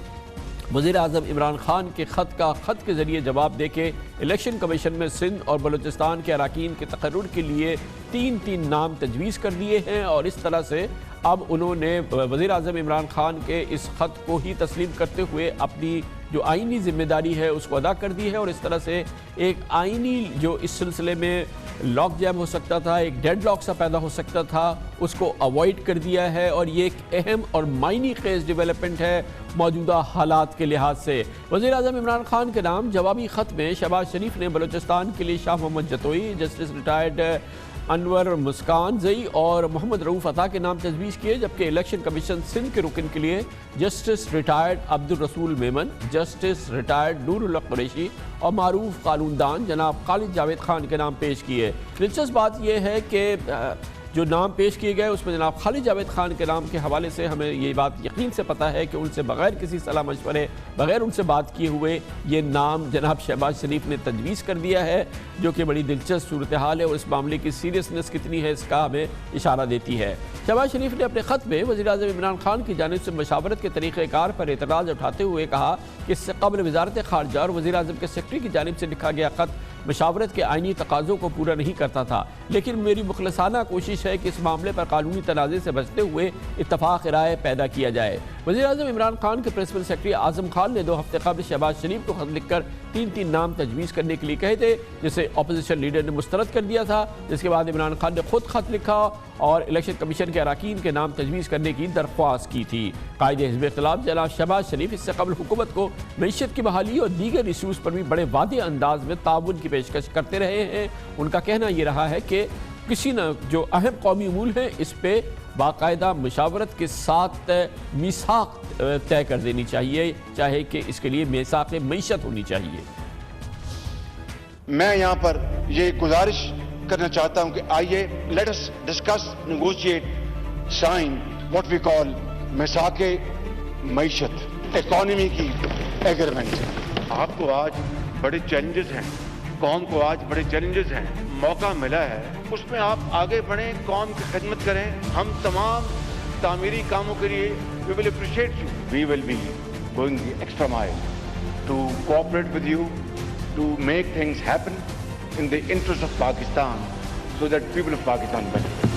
وزیر اعظم عمران خان کے خط کا خط کے ذریعے جواب دے کے الیکشن کمیشن میں سندھ اور بلوچستان کے اراکین کے تقرر کے لیے تین نام تجویز کر دیے ہیں، اور اس طرح سے اب انہوں نے وزیر اعظم عمران خان کے اس خط کو ہی تسلیم کرتے ہوئے اپنی جو آئینی ذمہ داری ہے اس کو ادا کر دی ہے، اور اس طرح سے ایک آئینی جو اس سلسلے میں لاک جام ہو سکتا تھا، ایک ڈیڈ لاک سا پیدا ہو سکتا تھا، اس کو اوائڈ کر دیا ہے، اور یہ ایک اہم اور معنی خیز ڈیولپمنٹ ہے موجودہ حالات کے لحاظ سے۔ وزیر اعظم عمران خان کے نام جوابی خط میں شہباز شریف نے بلوچستان کے لیے شاہ محمد جتوئی، جسٹس ریٹائرڈ انور مسکان زئی اور محمد رؤوف عطا کے نام تجویز کیے، جبکہ الیکشن کمیشن سندھ کے رکن کے لیے جسٹس ریٹائرڈ عبد الرسول میمن، جسٹس ریٹائرڈ نور اللہ قریشی اور معروف قانون دان جناب خالد جاوید خان کے نام پیش کیے۔ دلچسپ بات یہ ہے کہ جو نام پیش کیے گئے اس میں جناب خالد جاوید خان کے نام کے حوالے سے ہمیں یہ بات یقین سے پتہ ہے کہ ان سے بغیر کسی صلاح مشورے، بغیر ان سے بات کیے ہوئے یہ نام جناب شہباز شریف نے تجویز کر دیا ہے، جو کہ بڑی دلچسپ صورتحال ہے، اور اس معاملے کی سیریسنس کتنی ہے اس کا ہمیں اشارہ دیتی ہے۔ شہباز شریف نے اپنے خط میں وزیر اعظم عمران خان کی جانب سے مشاورت کے طریقہ کار پر اعتراض اٹھاتے ہوئے کہا کہ اس سے قبل وزارت خارجہ اور وزیر اعظم کے سیکرٹری کی جانب سے لکھا گیا خط مشاورت کے آئینی تقاضوں کو پورا نہیں کرتا تھا، لیکن میری مخلصانہ کوشش ہے کہ اس معاملے پر قانونی تنازع سے بچتے ہوئے اتفاق رائے پیدا کیا جائے۔ وزیر اعظم عمران خان کے پرنسپل سیکرٹری اعظم خان نے 2 ہفتے قبل شہباز شریف کو خط لکھ کر 3 نام تجویز کرنے کے لیے کہے تھے، جسے اپوزیشن لیڈر نے مسترد کر دیا تھا، جس کے بعد عمران خان نے خود خط لکھا اور الیکشن کمیشن کے اراکین کے نام تجویز کرنے کی درخواست کی تھی۔ قائد حزب اختلاف جناب شہباز شریف اس سے قبل حکومت کو معیشت کی بحالی اور دیگر ایشوز پر بھی بڑے واضح انداز میں تعاون کی پیشکش کرتے رہے ہیں۔ ان کا کہنا یہ رہا ہے کہ کسی نہ جو اہم قومی امور ہیں اس پہ باقاعدہ مشاورت کے ساتھ میثاق طے کر دینی چاہیے، چاہے کہ اس کے لیے میثاق معیشت ہونی چاہیے۔ میں یہاں پر یہ گزارش کرنا چاہتا ہوں کہ آئیے let us discuss negotiate sign what we call میثاق معیشت اکانومی کی ایگریمنٹ۔ آپ کو آج بڑے چیلنجز ہیں، قوم کو آج بڑے چیلنجز ہیں، موقع ملا ہے، اس میں آپ آگے بڑھیں، قوم کی خدمت کریں۔ ہم تمام تعمیری کاموں کے لیے we will appreciate you. We will be going the extra mile to cooperate with you to make things happen in the interest of Pakistan so that people of Pakistan benefit.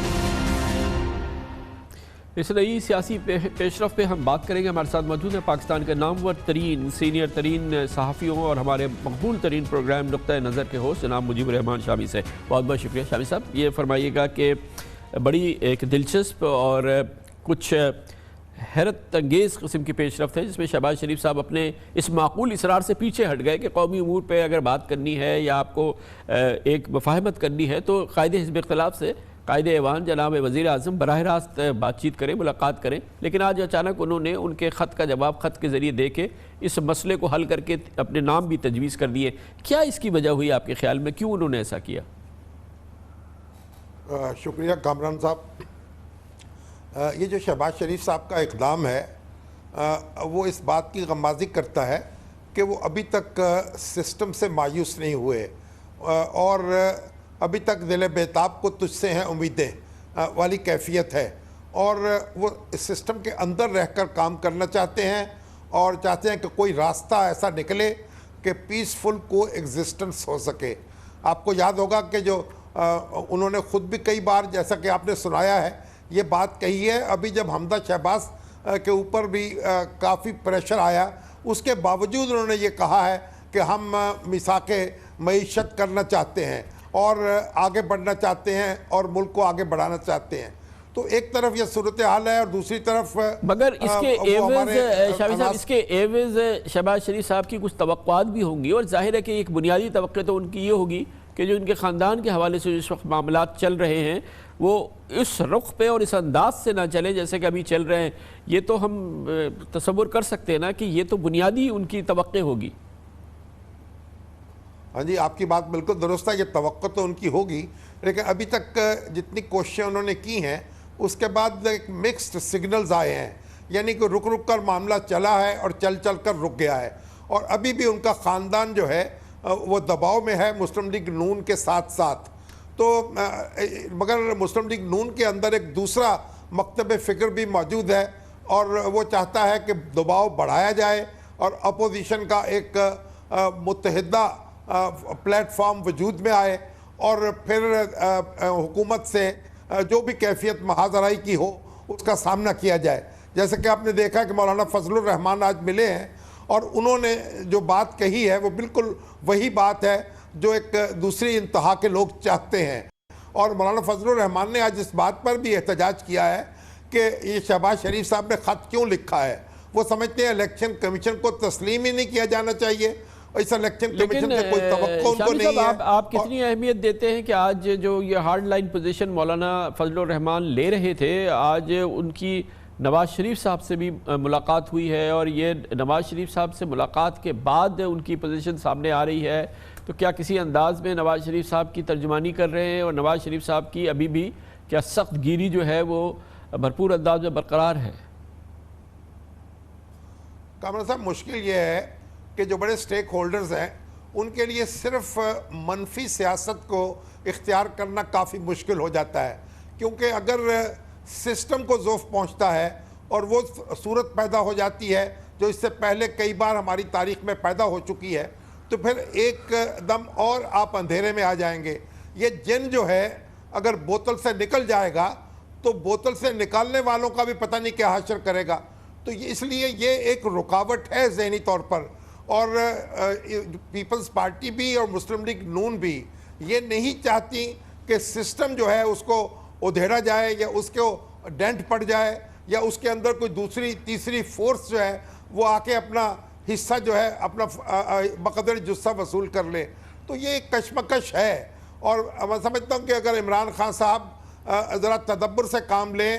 اس نئی سیاسی پیش رفت پہ ہم بات کریں گے۔ ہمارے ساتھ موجود ہیں پاکستان کے نامور ترین سینئر ترین صحافیوں اور ہمارے مقبول ترین پروگرام نقطہ نظر کے ہوسٹ جناب مجیب الرحمان شامی سے۔ بہت بہت شکریہ شامی صاحب۔ یہ فرمائیے گا کہ بڑی ایک دلچسپ اور کچھ حیرت انگیز قسم کی پیش رفت ہے جس میں شہباز شریف صاحب اپنے اس معقول اصرار سے پیچھے ہٹ گئے کہ قومی امور پہ اگر بات کرنی ہے یا آپ کو ایک مفاہمت کرنی ہے تو قائد حزب اختلاف سے قائد ایوان جناب وزیر اعظم براہ راست بات چیت کریں، ملاقات کریں، لیکن آج اچانک انہوں نے ان کے خط کا جواب خط کے ذریعے دے کے اس مسئلے کو حل کر کے اپنے نام بھی تجویز کر دیے۔ کیا اس کی وجہ ہوئی آپ کے خیال میں؟ کیوں انہوں نے ایسا کیا؟ شکریہ کامران صاحب۔ یہ جو شہباز شریف صاحب کا اقدام ہے وہ اس بات کی غمازی کرتا ہے کہ وہ ابھی تک سسٹم سے مایوس نہیں ہوئے اور ابھی تک دل بیتاب کو تجھ سے ہیں امیدیں والی کیفیت ہے، اور وہ اس سسٹم کے اندر رہ کر کام کرنا چاہتے ہیں اور چاہتے ہیں کہ کوئی راستہ ایسا نکلے کہ پیسفل کو ایگزسٹنس ہو سکے۔ آپ کو یاد ہوگا کہ جو انہوں نے خود بھی کئی بار جیسا کہ آپ نے سنایا ہے یہ بات کہی ہے، ابھی جب حمدہ شہباز کے اوپر بھی کافی پریشر آیا اس کے باوجود انہوں نے یہ کہا ہے کہ ہم میثاق معیشت کرنا چاہتے ہیں اور آگے بڑھنا چاہتے ہیں اور ملک کو آگے بڑھانا چاہتے ہیں۔ تو ایک طرف یہ صورتحال ہے اور دوسری طرف مگر اس کے ایوز شامی صاحب اس کے ایوز شہباز شریف صاحب کی کچھ توقعات بھی ہوں گی، اور ظاہر ہے کہ ایک بنیادی توقع تو ان کی یہ ہوگی کہ جو ان کے خاندان کے حوالے سے جس وقت معاملات چل رہے ہیں وہ اس رخ پہ اور اس انداز سے نہ چلیں جیسے کہ ابھی چل رہے ہیں۔ یہ تو ہم تصور کر سکتے ہیں نا کہ یہ تو بنیادی ان کی توقع ہوگی۔ ہاں جی، آپ کی بات بالکل درست ہے، یہ توقع تو ان کی ہوگی، لیکن ابھی تک جتنی کوششیں انہوں نے کی ہیں اس کے بعد ایک مکسڈ سگنلز آئے ہیں، یعنی کہ رک رک کر معاملہ چلا ہے اور چل چل کر رک گیا ہے، اور ابھی بھی ان کا خاندان جو ہے وہ دباؤ میں ہے مسلم لیگ نون کے ساتھ ساتھ۔ تو مگر مسلم لیگ نون کے اندر ایک دوسرا مکتب فکر بھی موجود ہے اور وہ چاہتا ہے کہ دباؤ بڑھایا جائے اور اپوزیشن کا ایک متحدہ پلیٹ فارم وجود میں آئے اور پھر حکومت سے جو بھی کیفیت محاذرائی کی ہو اس کا سامنا کیا جائے۔ جیسے کہ آپ نے دیکھا کہ مولانا فضل الرحمان آج ملے ہیں اور انہوں نے جو بات کہی ہے وہ بالکل وہی بات ہے جو ایک دوسری انتہا کے لوگ چاہتے ہیں، اور مولانا فضل الرحمان نے آج اس بات پر بھی احتجاج کیا ہے کہ یہ شہباز شریف صاحب نے خط کیوں لکھا ہے۔ وہ سمجھتے ہیں الیکشن کمیشن کو تسلیم ہی نہیں کیا جانا چاہیے، اس الیکشن کمیشن سے کوئی توقع ان کو نہیں ہے۔ آپ کتنی اہمیت دیتے ہیں کہ آج جو یہ ہارڈ لائن پوزیشن مولانا فضل الرحمان لے رہے تھے، آج ان کی نواز شریف صاحب سے بھی ملاقات ہوئی ہے اور یہ نواز شریف صاحب سے ملاقات کے بعد ان کی پوزیشن سامنے آ رہی ہے، تو کیا کسی انداز میں نواز شریف صاحب کی ترجمانی کر رہے ہیں اور نواز شریف صاحب کی ابھی بھی کیا سخت گیری جو ہے وہ بھرپور انداز میں برقرار ہے؟ کامران صاحب، مشکل یہ ہے کہ جو بڑے سٹیک ہولڈرز ہیں ان کے لیے صرف منفی سیاست کو اختیار کرنا کافی مشکل ہو جاتا ہے، کیونکہ اگر سسٹم کو ذوف پہنچتا ہے اور وہ صورت پیدا ہو جاتی ہے جو اس سے پہلے کئی بار ہماری تاریخ میں پیدا ہو چکی ہے، تو پھر ایک دم اور آپ اندھیرے میں آ جائیں گے. یہ جن جو ہے اگر بوتل سے نکل جائے گا تو بوتل سے نکالنے والوں کا بھی پتہ نہیں کیا حشر کرے گا. تو اس لیے یہ ایک رکاوٹ ہے ذہنی طور پر. اور پیپلز پارٹی بھی اور مسلم لیگ نون بھی یہ نہیں چاہتی کہ سسٹم جو ہے اس کو ادھیڑا جائے یا اس کو ڈینٹ پڑ جائے یا اس کے اندر کوئی دوسری تیسری فورس جو ہے وہ آ کے اپنا حصہ جو ہے اپنا بقدر جثہ وصول کر لے. تو یہ ایک کشمکش ہے. اور میں سمجھتا ہوں کہ اگر عمران خان صاحب ذرا تدبر سے کام لیں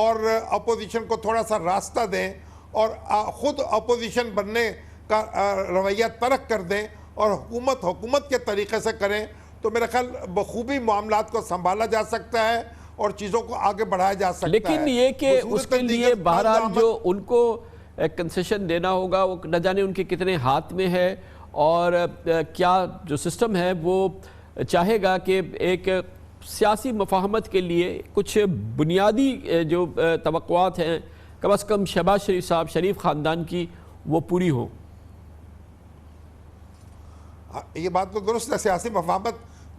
اور اپوزیشن کو تھوڑا سا راستہ دیں اور خود اپوزیشن بننے کا رویہ ترک کر دیں اور حکومت کے طریقے سے کریں تو میرا خیال بخوبی معاملات کو سنبھالا جا سکتا ہے اور چیزوں کو آگے بڑھایا جا سکتا ہے. لیکن یہ کہ اس کے لیے بہرحال جو ان کو کنسیشن دینا ہوگا وہ نہ جانے ان کے کتنے ہاتھ میں ہے اور کیا جو سسٹم ہے وہ چاہے گا کہ ایک سیاسی مفاہمت کے لیے کچھ بنیادی جو توقعات ہیں کم از کم شہباز شریف صاحب شریف خاندان کی وہ پوری ہوں. یہ بات تو درست ہے. سیاسی مفاہمت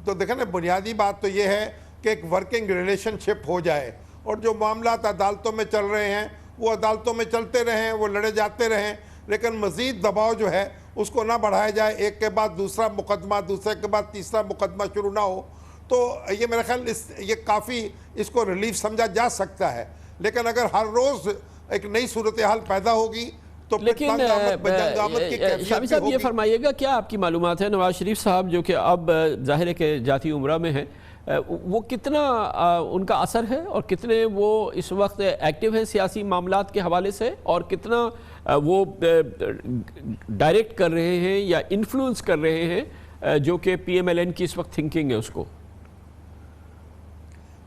تو دیکھیں نا بنیادی بات تو یہ ہے کہ ایک ورکنگ ریلیشن شپ ہو جائے اور جو معاملات عدالتوں میں چل رہے ہیں وہ عدالتوں میں چلتے رہیں, وہ لڑے جاتے رہیں, لیکن مزید دباؤ جو ہے اس کو نہ بڑھایا جائے. ایک کے بعد دوسرا مقدمہ, دوسرے کے بعد تیسرا مقدمہ شروع نہ ہو. تو یہ میرا خیال یہ کافی اس کو ریلیف سمجھا جا سکتا ہے. لیکن اگر ہر روز ایک نئی صورتحال پیدا ہوگی تو لیکن شامی صاحب یہ فرمائیے گا کیا آپ کی معلومات ہے نواز شریف صاحب جو کہ اب ظاہر ہے کہ جاتی عمرہ میں ہیں وہ کتنا ان کا اثر ہے اور کتنے وہ اس وقت ایکٹیو ہیں سیاسی معاملات کے حوالے سے اور کتنا وہ ڈائریکٹ کر رہے ہیں یا انفلوئنس کر رہے ہیں جو کہ پی ایم ایل این کی اس وقت تھنکنگ ہے اس کو؟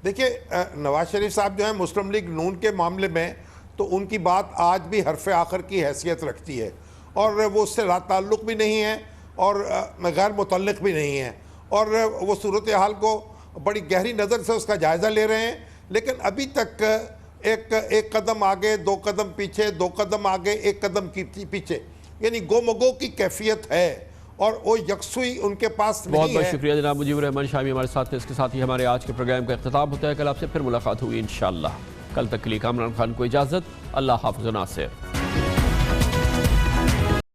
دیکھیے نواز شریف صاحب جو ہیں مسلم لیگ نون کے معاملے میں تو ان کی بات آج بھی حرف آخر کی حیثیت رکھتی ہے اور وہ اس سے لا تعلق بھی نہیں ہے اور غیر متعلق بھی نہیں ہے اور وہ صورتحال کو بڑی گہری نظر سے اس کا جائزہ لے رہے ہیں. لیکن ابھی تک ایک قدم آگے, 2 قدم پیچھے, 2 قدم آگے, 1 قدم پیچھے, یعنی گو مگو کی کیفیت ہے اور وہ یکسوئی ان کے پاس نہیں ہے. بہت بہت شکریہ جناب مجیب الرحمان شامی ہمارے ساتھ. اس کے ساتھ ہی ہمارے آج کے پروگرام کا اختتام ہوتا ہے. کل آپ سے پھر ملاقات ہوگی انشاءاللہ. کل تک کے لیے کامران خان کو اجازت. اللہ حافظ و ناصر.